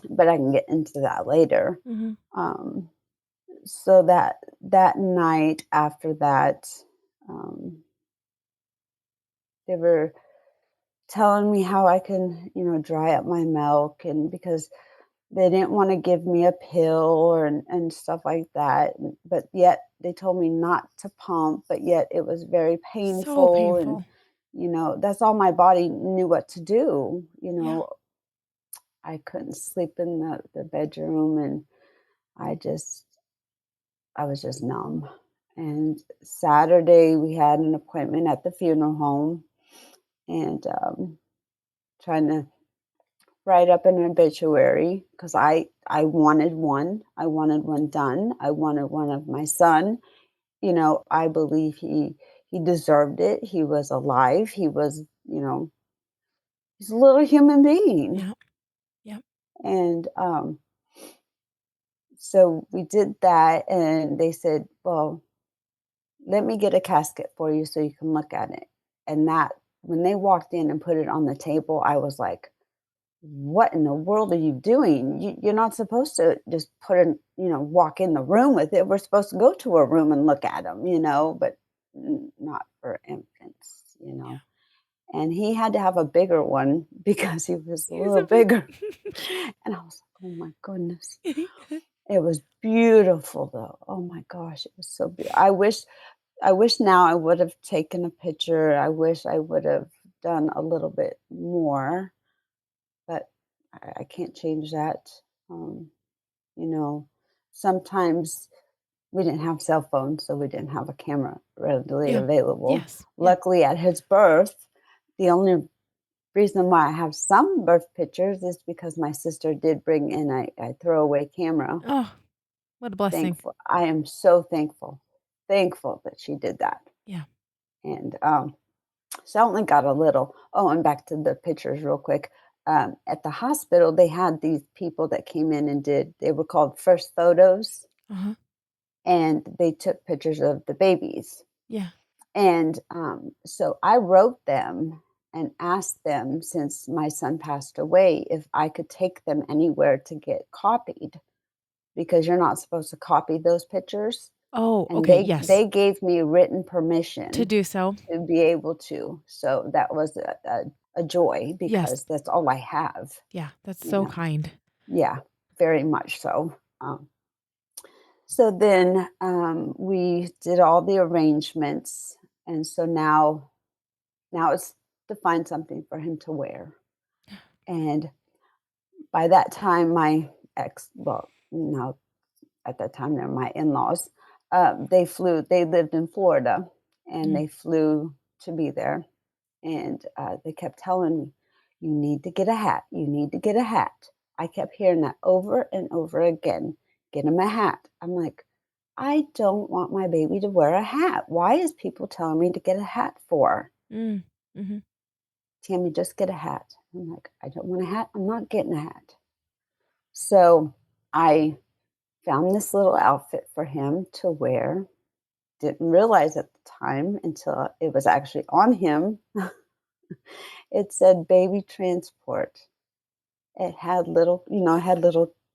But I can get into that later. Mhm. Um, so that night after that, um, they were telling me how I can, dry up my milk, and because they didn't want to give me a pill and stuff like that, but yet they told me not to pump, but yet it was very So painful, and painful. that's all my body knew what to do. Yeah. I couldn't sleep in the bedroom, and I just I was just numb. And Saturday we had an appointment at the funeral home, and trying to write up an obituary because I wanted one. I wanted one done. I wanted one of my son. I believe he deserved it. He was alive. He was, he's a little human being. Yeah. Yeah. And so we did that, and they said, "Well, let me get a casket for you so you can look at it." And that when they walked in and put it on the table, I was like, what in the world are you doing? You're not supposed to just walk in the room with it. We're supposed to go to a room and look at them, but not for infants. Yeah. And he had to have a bigger one because he was a He's little a big bigger. And I was like, oh my goodness. It was beautiful though. Oh my gosh, it was so beautiful. I wish now I would have taken a picture. I wish I would have done a little bit more, but I can't change that. Um, you know, Sometimes we didn't have cell phones, so we didn't have a camera readily Yeah. available. Yes. Yeah. Luckily, at his birth, the only reason why I have some birth pictures is because my sister did bring in a throwaway camera. Oh, what a blessing. Thankful. I am so thankful that she did that. Yeah. And so I only got a little. Oh, and back to the pictures real quick. At the hospital, they had these people that came in and they were called first photos, Uh-huh. and they took pictures of the babies. Yeah. And so I wrote them and asked them, since my son passed away, if I could take them anywhere to get copied, because you're not supposed to copy those pictures. Oh, And okay. they Yes. they gave me written To permission do so. to be able to. So that was a joy Yes. because that's all I have. Yeah. That's You so know, kind. yeah, very much so. So then we did all the arrangements, and so now it's to find something for him to wear. And by that time, my well, no, at that time they're my in-laws. They flew. They lived in Florida, and Mm. they flew to be there. And they kept telling me, "You need to get a hat. You need to get a hat." I kept hearing that over and over again. Get him a hat. I'm like, I don't want my baby to wear a hat. Why is people telling me to get a hat for? Mm. Mhm. Tammy, just get a hat. I'm like, I don't want a hat. I'm not getting a hat. So I found this little outfit for him to wear. Didn't realize at the time until it was actually on him. It said baby transport. It had little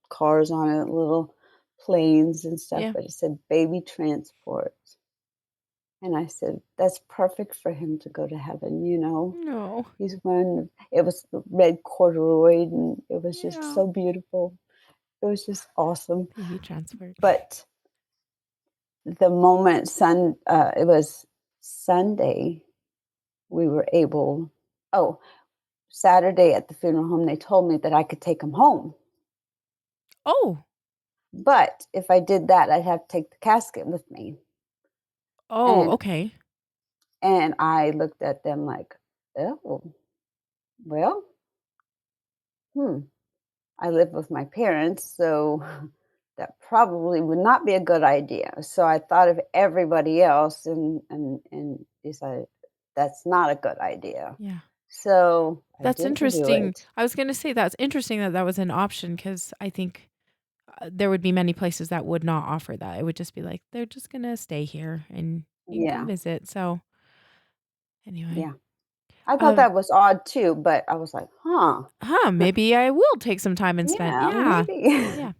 cars on it, little planes and stuff, Yeah. but it said baby transport. And I said, that's perfect for him to go to heaven. No. He's wearing, it was red corduroy, and it was just Yeah. so beautiful. It was just awesome. Baby transport. But the moment it was Sunday, we were able, oh, Saturday at the funeral home, they told me that I could take him home. Oh. But if I did that, I'd have to take the casket with me. Oh, And okay. and I looked at them like, "Oh, well, hmm. I live with my parents, so that probably would not be a good idea." So I thought of everybody else and decided that's not a good idea. Yeah. So I That's didn't do interesting. it. I was gonna say that's interesting that that was an option because I think, there would be many places that would not offer that. It would just be like, "They're just gonna stay here and you can come Yeah, visit." So, anyway. yeah. I thought Um, that was odd too, but I was like, huh, maybe I will take some time and spend yeah, yeah. maybe, Yeah.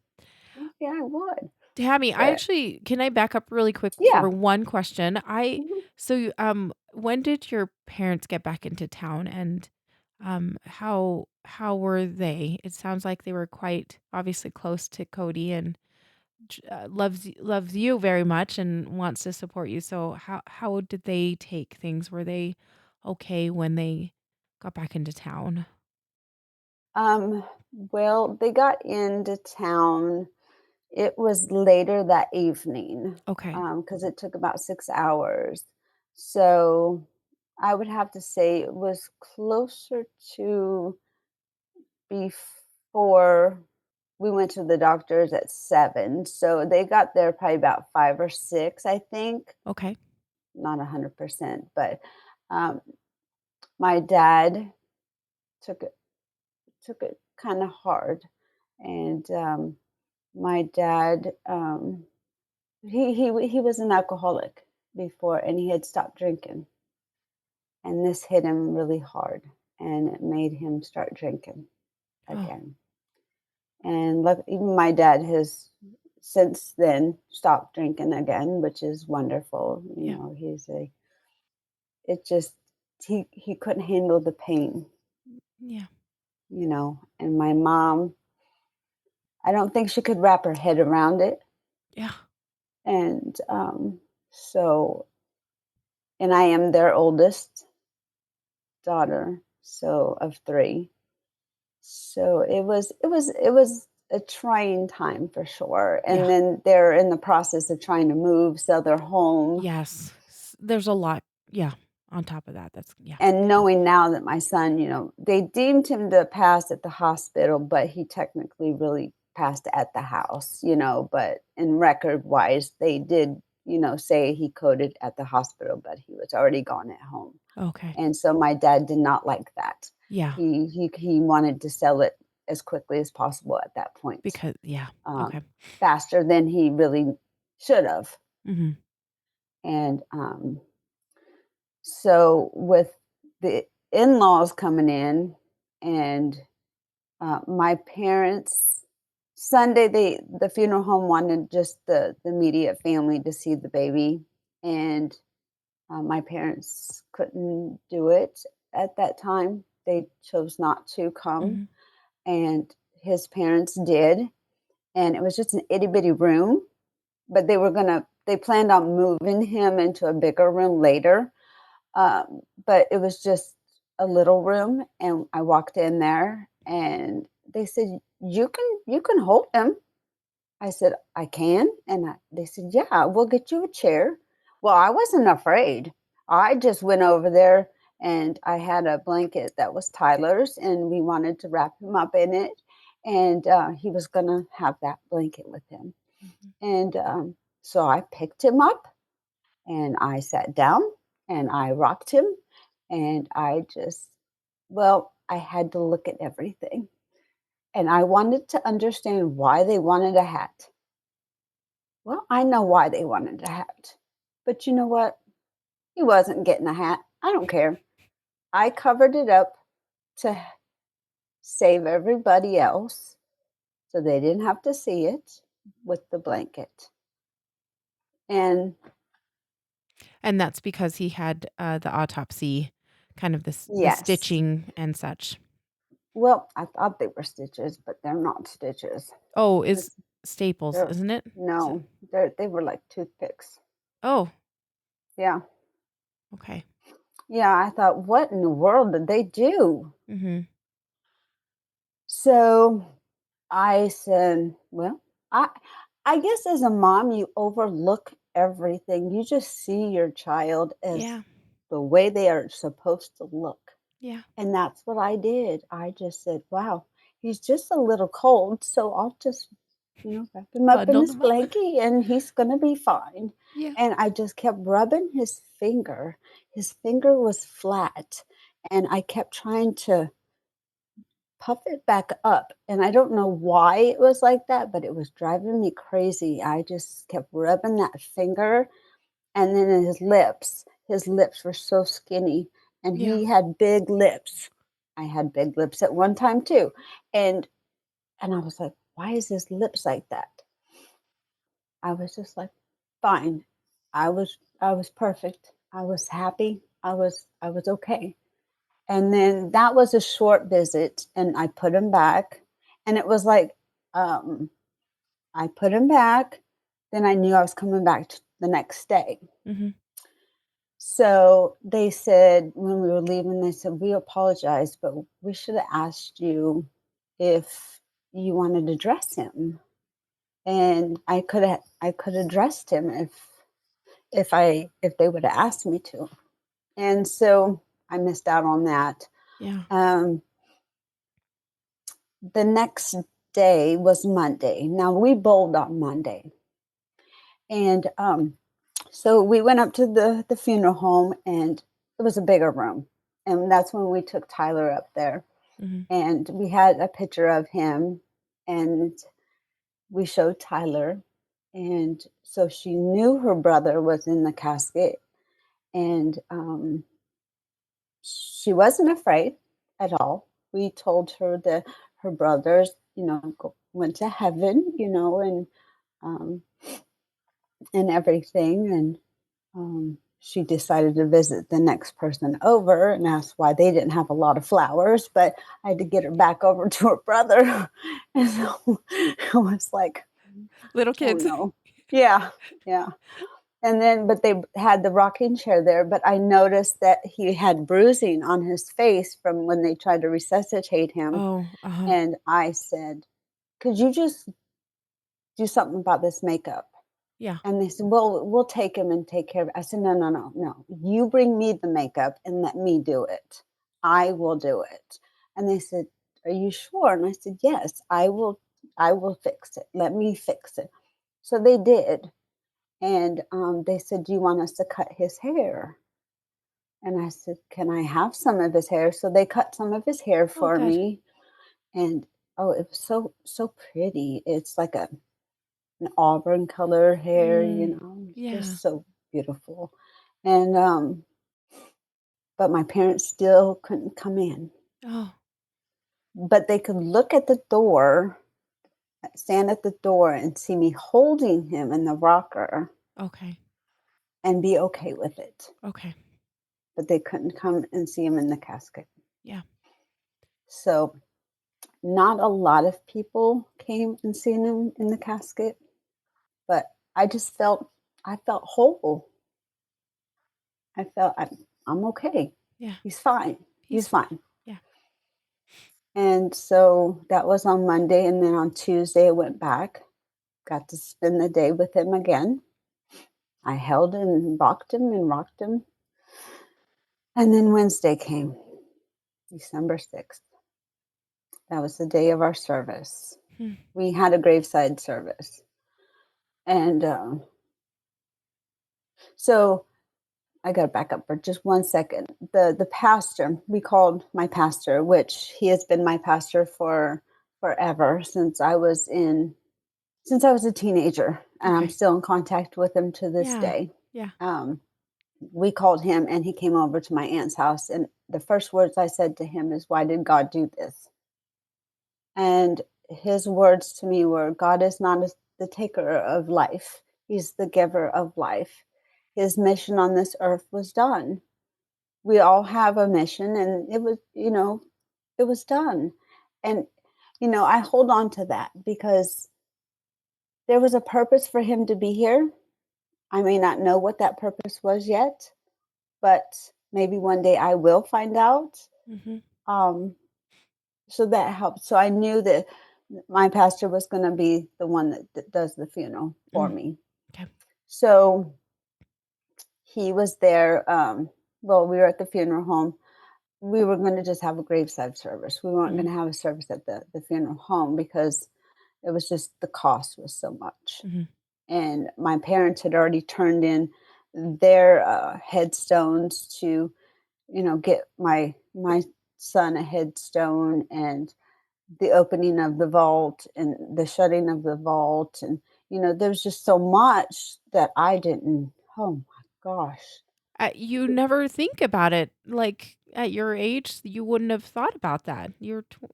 maybe I would. Tammy, I But actually can I back up really quick for yeah, one question? mhm. When did your parents get back into town and how were they? It sounds like they were quite obviously close to Cody and loves you very much and wants to support you. So how did they take things? Were they okay when they got back into town? Um, well, they got into town. It was later that evening, Okay. because it took about 6 hours. So, I would have to say it was closer to before we went to the doctors at 7, so they got there probably about 5 or 6, I think. Okay. Not 100%, but, um, my dad took it took it kinda hard, and, my dad, he was an alcoholic before, and he had stopped drinking, and this hit him really hard, and it made him start drinking Oh, again. And look, even my dad has since then stopped drinking again, which is wonderful. yeah. It just he couldn't handle the pain, Yeah. And my mom, I don't think she could wrap her head around it, Yeah. and so and I am their oldest daughter, so of 3. So it was a trying time for sure, and Yeah. then they're in the process of trying to move, sell their home, Yes. There's a lot. Yeah. On top of that, that's yeah. and knowing now that my son, they deemed him to pass at the hospital, but he technically really passed at the house, but in record-wise, they did, say he coded at the hospital, but he was already gone at home. Okay. And so my dad did not like that. Yeah. He wanted to sell it as quickly as possible at that point, Because yeah. um, Okay. faster than he really should have. Mhm. And so with the in-laws coming in, and my parents, Sunday, the funeral home wanted just the immediate family to see the baby, and my parents couldn't do it at that time. They chose not to come, Mhm. and his parents did, and it was just an itty bitty room. But they planned on moving him into a bigger room later. But it was just a little room, and I walked in there, and they said, "You can hold him." I said, "I can?" And they said, "Yeah, we'll get you a chair." Well, I wasn't afraid. I just went over there, and I had a blanket that was Tyler's, and we wanted to wrap him up in it, and he was gonna have that blanket with him. Mhm. And so I picked him up, and I sat down, and I rocked him, and I had to look at everything. And I wanted to understand why they wanted a hat. Well, I know why they wanted a hat. But you know what? He wasn't getting a hat. I don't care. I covered it up to save everybody else so they didn't have to see it with the blanket. And And that's because he had, the autopsy, kind of the yes, stitching and such. well, I thought they were stitches, but they're not stitches. Oh, is It's, staples, they're isn't it? Is it no, they were like toothpicks. oh, Yeah. okay. Yeah, I thought, what in the world did they do? Mm-hmm. So I said, well, I I guess as a mom, you overlook everything. You just see your child as Yeah. the way they are supposed to look. Yeah. And that's what I did. I just said, wow, he's just a little cold, so I'll just, wrap him up in Bundle this them up. blankie and he's gonna be fine. Yeah. And I just kept rubbing his finger. His finger was flat, and I kept trying to puff it back up. And I don't know why it was like that, but it was driving me crazy. I just kept rubbing that finger, and then his lips were so skinny, and Yeah. he had big lips. I had big lips at one time too. And I was like, why is his lips like that? I was just like, fine. I was perfect. I was happy. I was okay. And then that was a short visit, and I put him back. And it was like, um, I put him back, then I knew I was coming back the next day. Mm-hmm. So they said, when we were leaving, they said, we apologize, but we should have asked you if you wanted to dress him. And I could have dressed him if they would have asked me to. And so I missed out on that. Yeah. Um, the next day was Monday. Now we bowled on Monday. And so we went up to the funeral home, and it was a bigger room. And that's when we took Tyler up there. Mm-hmm. And we had a picture of him, and we showed Tyler. And so she knew her brother was in the casket. And she wasn't afraid at all. We told her that her brothers, went to heaven, um, and everything. And she decided to visit the next person over and asked why they didn't have a lot of flowers, but I had to get her back over to her brother. And so it was like, Little oh kids. no. Yeah, yeah. And then, but they had the rocking chair there, but I noticed that he had bruising on his face from when they tried to resuscitate him. Oh, uh-huh. And I said, could you just do something about this makeup? Yeah. And they said, well, we'll take him and take care of it. I said, no, no, no, no. You bring me the makeup and let me do it. I will do it. And they said, are you sure? And I said, yes, I will fix it. Let me fix it. So they did. And they said, do you want us to cut his hair? And I said, can I have some of his hair? So they cut some of his hair Oh, for good. me. And oh, it was so pretty. It's like an auburn color hair, it's Yeah. just so beautiful. And but my parents still couldn't come in. Oh, But they could look at the door, stand at the door and see me holding him in the rocker okay. and be okay with it. Okay. But they couldn't come and see him in the casket. Yeah. So not a lot of people came and seen him in the casket, but I felt whole. I'm okay. Yeah. He's fine. He's He's fine. fine. Yeah. And so that was on Monday. And then on Tuesday, I went back, got to spend the day with him again. I held him and rocked him and rocked him. And then Wednesday came, December 6th. That was the day of our service. Hmm. We had a graveside service. And so I got to back up for just 1 second. The pastor, we called my pastor, which he has been my pastor for forever since I was a teenager, and I'm Okay. still in contact with him to this Yeah. day. Yeah. We called him, and he came over to my aunt's house, and the first words I said to him is, "Why did God do this?" And his words to me were, "God is not the taker of life; He's the giver of life. His mission on this earth was done. We all have a mission, and it was done." And I hold on to that because there was a purpose for him to be here. I may not know what that purpose was yet, but maybe one day I will find out. Mm-hmm. Um, so that helped. So I knew that my pastor was going to be the one that does the funeral for me. Okay. So he was there. Well, we were at the funeral home. We were going to just have a graveside service. We weren't going to have a service at the funeral home because it was just the cost was so much. Mm-hmm. And my parents had already turned in their headstones to, get my son a headstone, and the opening of the vault and the shutting of the vault. And, there's just so much that I didn't, oh my gosh. You never think about it. Like at your age, you wouldn't have thought about that.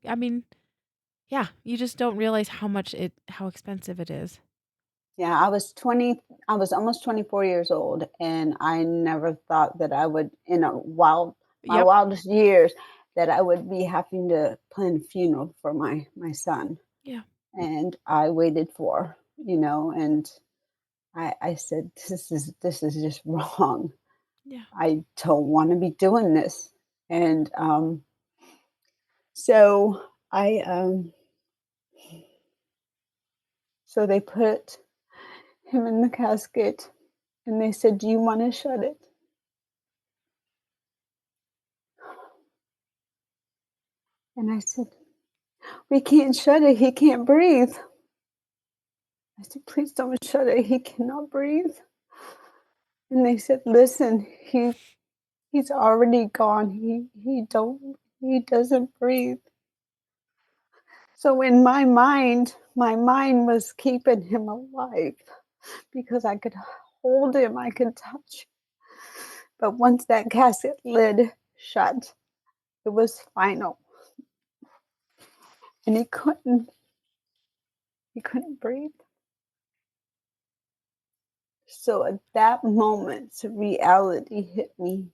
I mean, yeah, you just don't realize how expensive it is. Yeah, I was almost 24 years old, and I never thought that I would, my Yep. wildest years, that I would be having to plan a funeral for my son. Yeah. And I waited and I said, this is just wrong. Yeah. I don't want to be doing this. And so I so they put him in the casket, and they said, "Do you want to shut it?" And I said, "We can't shut it. He can't breathe." I said, "Please don't shut it. He cannot breathe." And they said, "Listen, he's already gone. He doesn't breathe." So in my mind was keeping him alive because I could hold him, I could touch. But once that casket lid shut, it was final. And he couldn't breathe. So at that moment, reality hit me.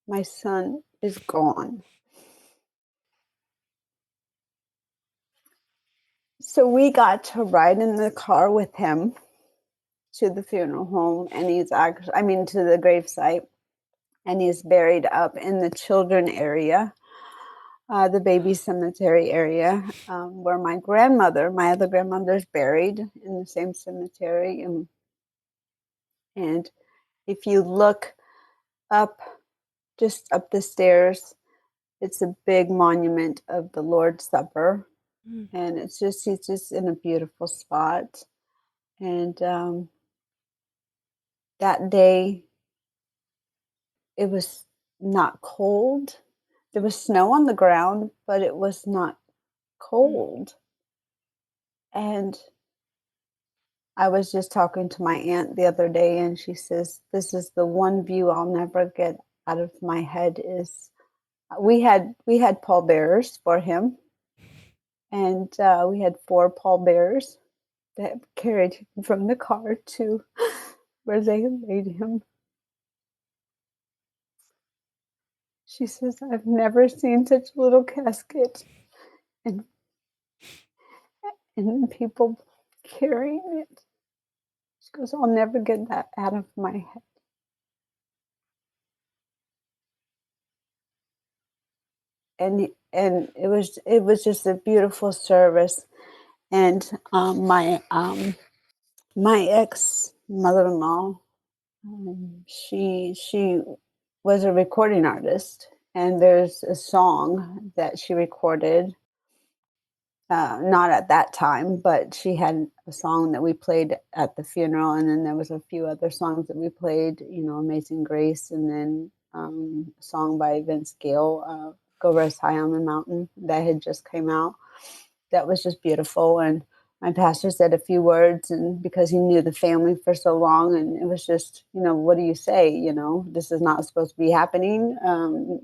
My son is gone. So we got to ride in the car with him to the funeral home, and to the gravesite, and he's buried up in the children area, the baby cemetery area, where my other grandmother, is buried in the same cemetery. And if you look up, just up the stairs, it's a big monument of the Lord's Supper. Mm. And he's just in a beautiful spot. And that day, it was not cold. There was snow on the ground, but it was not Mm. cold. And I was just talking to my aunt the other day, and she says, "This is the one view I'll never get out of my head." Is we had pallbearers for him, and we had 4 pallbearers that carried him from the car to where they had laid him. She says, "I've never seen such a little casket, and people carrying it." She goes, "I'll never get that out of my head." And it was just a beautiful service. And my ex mother-in-law, she was a recording artist, and there's a song that she recorded. Not at that time, but she had a song that we played at the funeral, and then there was a few other songs that we played. "Amazing Grace," and then a song by Vince Gill, "Go Rest High on the Mountain," that had just came out. That was just beautiful, and my pastor said a few words, and because he knew the family for so long, and it was just, what do you say? This is not supposed to be happening.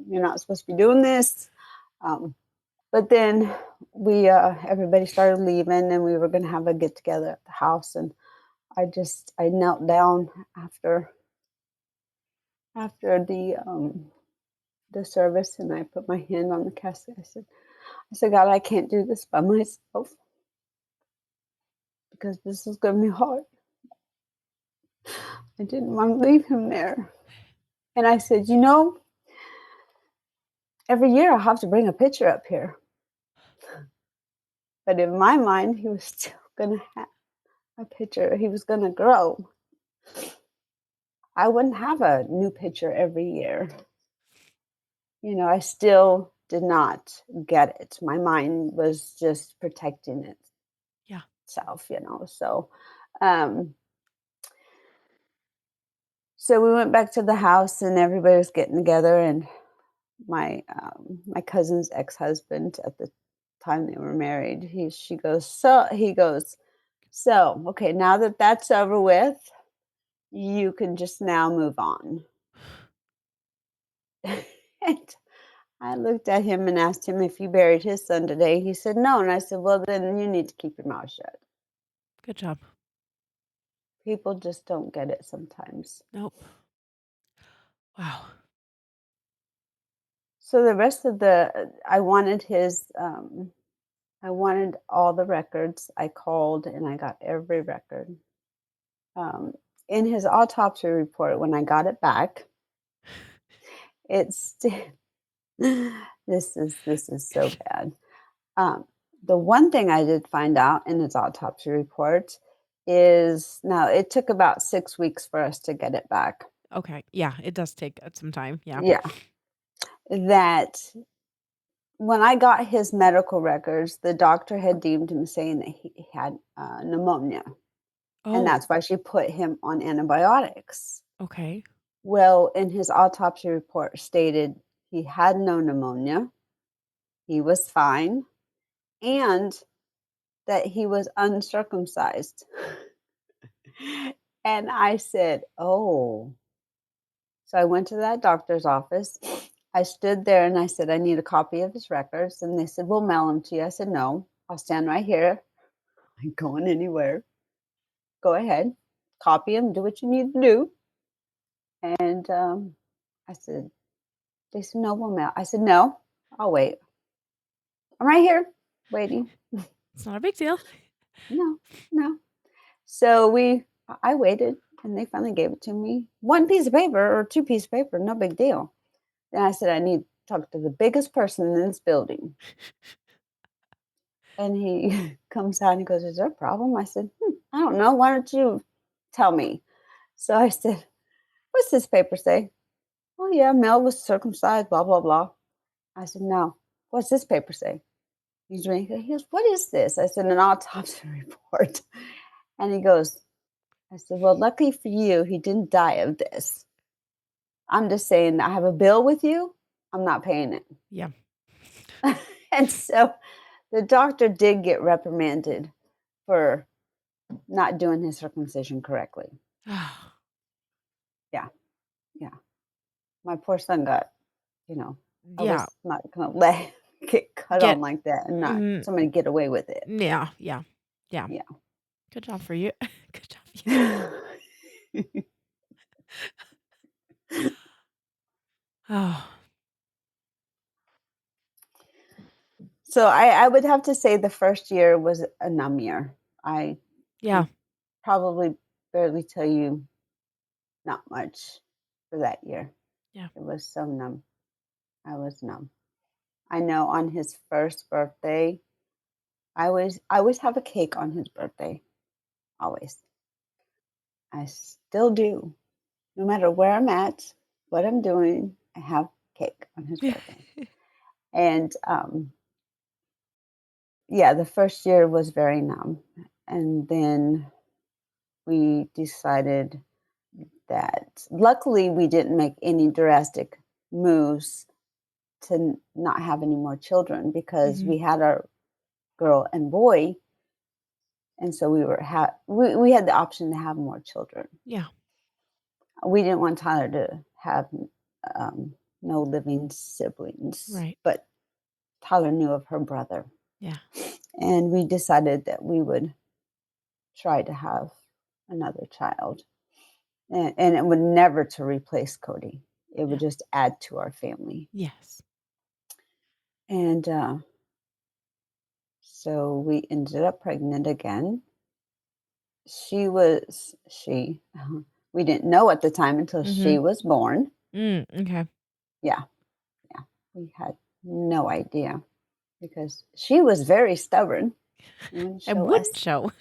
You're not supposed to be doing this. But then everybody started leaving, and we were going to have a get together at the house. And I knelt down after the service, and I put my hand on the casket. I said, "God, I can't do this by myself because this is going to be hard." I didn't want to leave him there. And I said, every year I'll have to bring a picture up here. But in my mind, he was still going to have a picture. He was going to grow. I wouldn't have a new picture every year. I still did not get it. My mind was just protecting itself, So, so we went back to the house and everybody was getting together, and my cousin's ex-husband at the time they were married, he goes, okay, now that that's over with, you can just now move on. And I looked at him and asked him if he buried his son today. He said no, and I said, well, then you need to keep your mouth shut. Good job. People just don't get it sometimes. Nope. Wow. So the rest of I wanted I wanted all the records. I called and I got every record. In his autopsy report, when I got it back, it's this is so bad. The one thing I did find out in his autopsy report is, now it took about 6 weeks for us to get it back. Okay. Yeah, it does take some time. Yeah. Yeah. That when I got his medical records, the doctor had deemed him saying that he had pneumonia. And that's why she put him on antibiotics. Okay. Well, in his autopsy report stated he had no pneumonia, he was fine, and that he was uncircumcised. And I said, oh. So I went to that doctor's office. I stood there and I said, I need a copy of his records. And they said, we'll mail them to you. I said, no, I'll stand right here. I ain't going anywhere. Go ahead, copy them, do what you need to do. And I said, they said, no, we'll mail. I said, no, I'll wait. I'm right here waiting. It's not a big deal. No. So I waited, and they finally gave it to me. 1 piece of paper or 2 pieces of paper, no big deal. Then I said, I need to talk to the biggest person in this building. And he comes out and he goes, is there a problem? I said, I don't know. Why don't you tell me? So I said, what's this paper say? Oh, yeah, Mel was circumcised, blah, blah, blah. I said, no. What's this paper say? He's reading. He goes, what is this? I said, an autopsy report. And he goes, I said, well, lucky for you, he didn't die of this. I'm just saying, I have a bill with you. I'm not paying it. Yeah. And so the doctor did get reprimanded for not doing his circumcision correctly. Yeah. My poor son got, I was not going to let him get cut on like that and not somebody get away with it. Yeah. Good job for you. Good job for you. Oh. So I would have to say the first year was a numb year. I can probably barely tell you not much for that year. Yeah. It was so numb. I was numb. I know on his first birthday, I always have a cake on his birthday. Always. I still do. No matter where I'm at, what I'm doing, I have cake on his birthday. And the first year was very numb. And then we decided that luckily we didn't make any drastic moves to not have any more children, because we had our girl and boy, and so we were we had the option to have more children. Yeah. We didn't want Tyler to have no living siblings, right? But Tyler knew of her brother. Yeah. And we decided that we would try to have another child, and it would never to replace Cody. It would just add to our family. Yes. And so we ended up pregnant again. We didn't know at the time until she was born. Okay. Yeah, yeah. We had no idea because she was very stubborn. She wouldn't And show wouldn't us. show.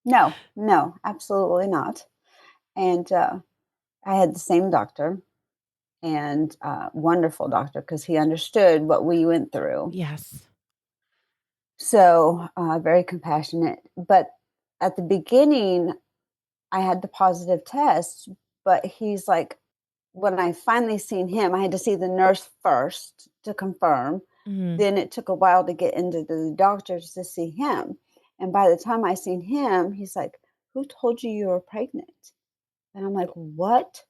No, no, absolutely not. And I had the same doctor and wonderful doctor because he understood what we went through. Yes. So very compassionate. But at the beginning, I had the positive test, but he's like, when I finally seen him, I had to see the nurse first to confirm. Mhm. Then it took a while to get into the doctors to see him. And by the time I seen him, he's like, "Who told you you were pregnant?" And I'm like, "What?"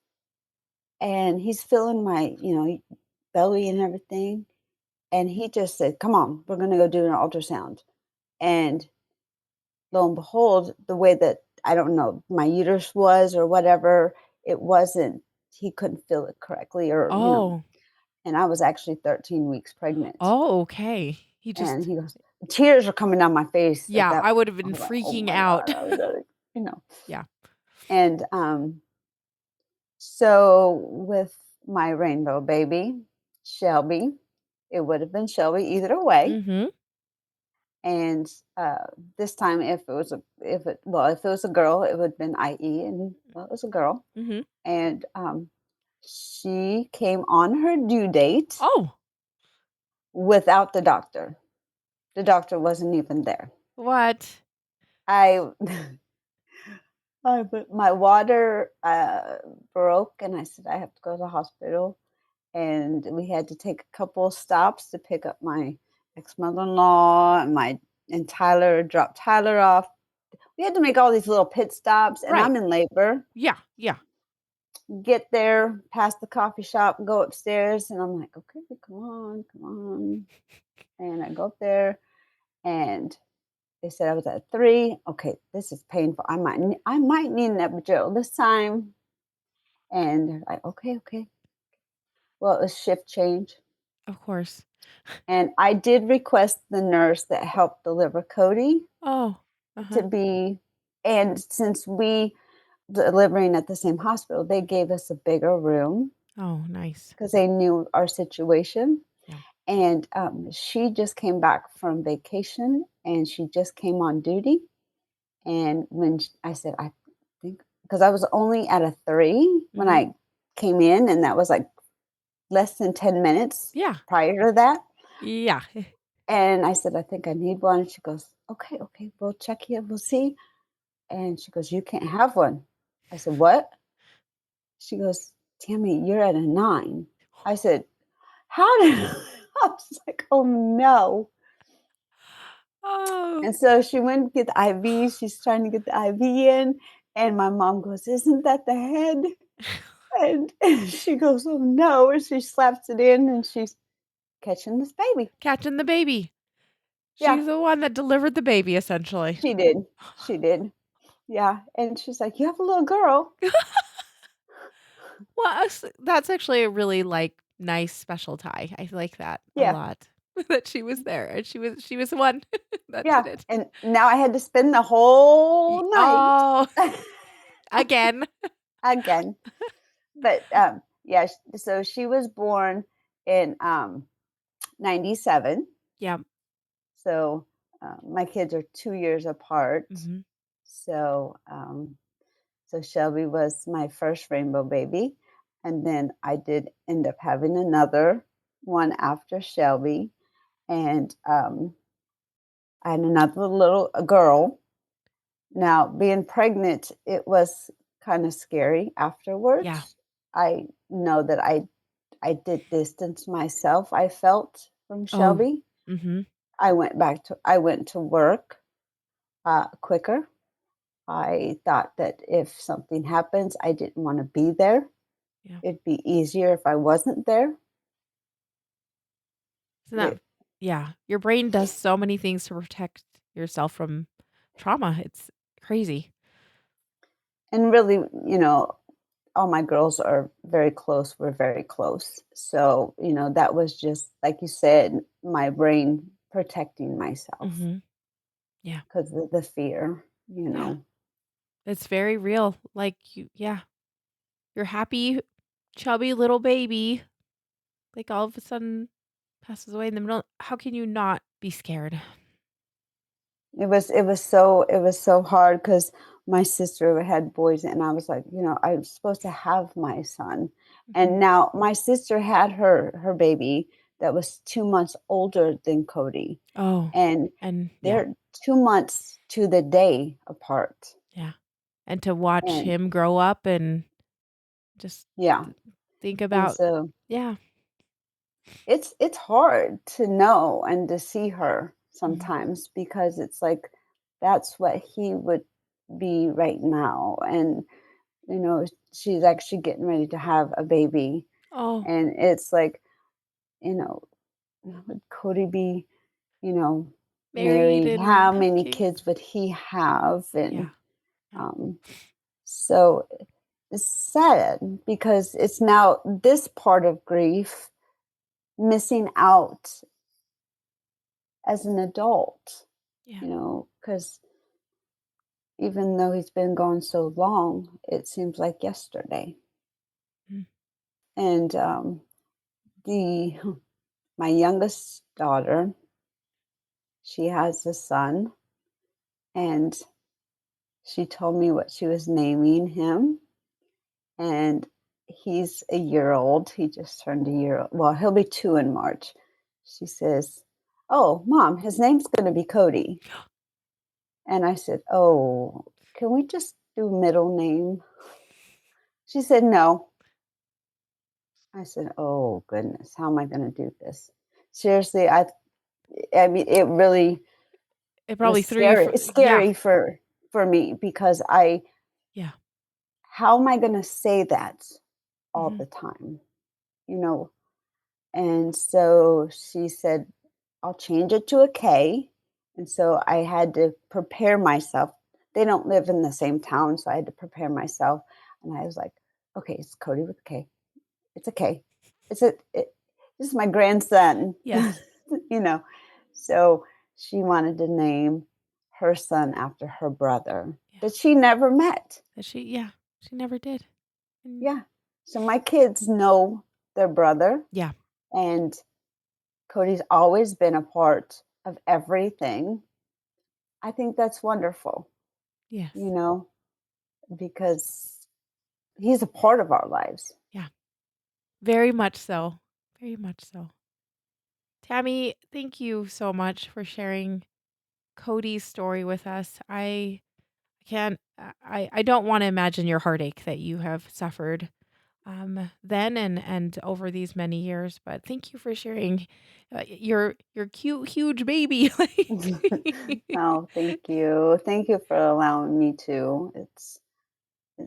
And he's feeling my, belly and everything. And he just said, "Come on, we're going to go do an ultrasound." And lo and behold, the way that I don't know, my uterus was or whatever, it wasn't, he couldn't feel it correctly Oh. and I was actually 13 weeks pregnant. Oh, okay. He And just he goes, tears are coming down my face at Yeah, that. I would have I been was like, oh freaking my out. God, I was like, you know. Yeah. And so with my rainbow baby, Shelby, it would have been Shelby either way. Mhm. And this time, if it was a girl, it would have been IE, and well, it was a girl. Mhm. And she came on her due date Oh, without the doctor. The doctor wasn't even there. what? I, my water broke, and I said I have to go to the hospital. And we had to take a couple of stops to pick up my ex-mother-in-law and Tyler, drop Tyler off. We had to make all these little pit stops, and Right. I'm in labor. Yeah, yeah. Get there, past the coffee shop, go upstairs, and I'm like, okay, come on, come on. And I go up there, and they said I was at 3. Okay, this is painful. I might need an epidural this time. And they're like, okay, okay. Well, it was shift change. Of course. And I did request the nurse that helped deliver Cody Oh. to Uh-huh. be, and since we delivering at the same hospital, they gave us a bigger room Oh, nice. because they knew our situation. Yeah. And she just came back from vacation and she just came on duty. And when I said, I think, because I was only at a 3 when Mhm. I came in, and that was like less than 10 minutes Yeah. prior to that. Yeah. And I said, I think I need one. And she goes, okay, okay, we'll check you, we'll see. And she goes, you can't have one. I said, what? She goes, Tammy, you're at a 9. I said, how did I was like, oh no. Oh. And so she went to get the IV. She's trying to get the IV in. And my mom goes, isn't that the head? And she goes, oh no. And she slaps it in and she's catching this baby. Catching the baby. Yeah, She's the one that delivered the baby, essentially. she did. She did. Yeah. And she's like, you have a little girl. Well, that's actually a really, like, nice special tie. I like that a Yeah. lot, that she was there, and she was the one that Yeah. did it. And now I had to spend the Ye whole night Oh, again. again. But yeah, so she was born in 97. Yeah. So my kids are 2 years apart. Mhm. So so Shelby was my first rainbow baby, and then I did end up having another one after Shelby, and I had another little a girl. Now, being pregnant, it was kind of scary Yeah. afterwards. I know that I did distance myself. I felt from Oh. Shelby. Mhm. I went to work quicker. I thought that if something happens, I didn't want to be there. Yeah. It'd be easier if I wasn't there. Isn't that It, Yeah. Your brain does so many things to protect yourself from trauma. It's crazy. and really, all my girls are very close. We're very close. So, that was just, like you said, my brain protecting myself Mhm. Yeah. because of the fear, Yeah. It's very real. Like, yeah. You're happy chubby little baby, like, all of a sudden passes away in the middle. How can you not be scared? It was so hard because my sister had boys, and I was like, I was supposed to have my son. Mhm. And now my sister had her baby that was 2 months older than Cody, Oh, and and yeah, they're 2 months to the day apart. yeah, and to watch And him grow up and just yeah, think and about so yeah. it's hard to know and to see her Mhm. sometimes because it's like that's what he would be right now. And she's actually getting ready to have a baby. Oh, And it's like, you know, would Cody be, you know, married married? and How have many kids. kids would he have? Yeah, And yeah, um, so it's sad because it's now this part of grief missing out as an adult, yeah. because even though he's been gone so long, it seems like yesterday. Mm, And the my youngest daughter, she has a son, and she told me what she was naming him. And he's a year old. He just turned a year. Well, he'll be 2 in March. She says, "Oh, Mom, his name's going to be Cody." And I said, "Oh, can we just do middle name?" She said, "No." I said, "Oh goodness, how am I going to do this?" Seriously, I mean, it really it was probably threw you for yeah, scary for me because I yeah. how am I going to say that all Mhm. the time? You know, and so she said, "I'll change it to a K." And so I had to prepare myself. They don't live in the same town, so I had to prepare myself. And I was like, "Okay, it's Cody with a K. It's a K. This is my grandson." Yes. you know. So she wanted to name her son after her brother Yeah. that she never met. That she never did. And Yeah. So my kids know their brother, yeah, and Cody's always been a part of everything. I think that's wonderful, you yes. know, because he's a part of our lives. Yeah. Very much so. Very much so. Tammy, thank you so much for sharing Cody's story with us. I can't I don't wanna imagine your heartache that you have suffered, then and over these many years, but thank you for sharing, your cute, huge baby, like Oh, thank you. Thank you for allowing me to. It's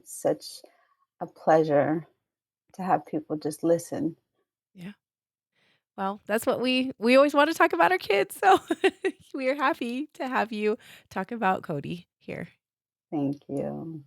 such a pleasure to have people just listen. Yeah. Well, that's what we always wanna talk about our kids, so we are happy to have you talk about Cody here. Thank you.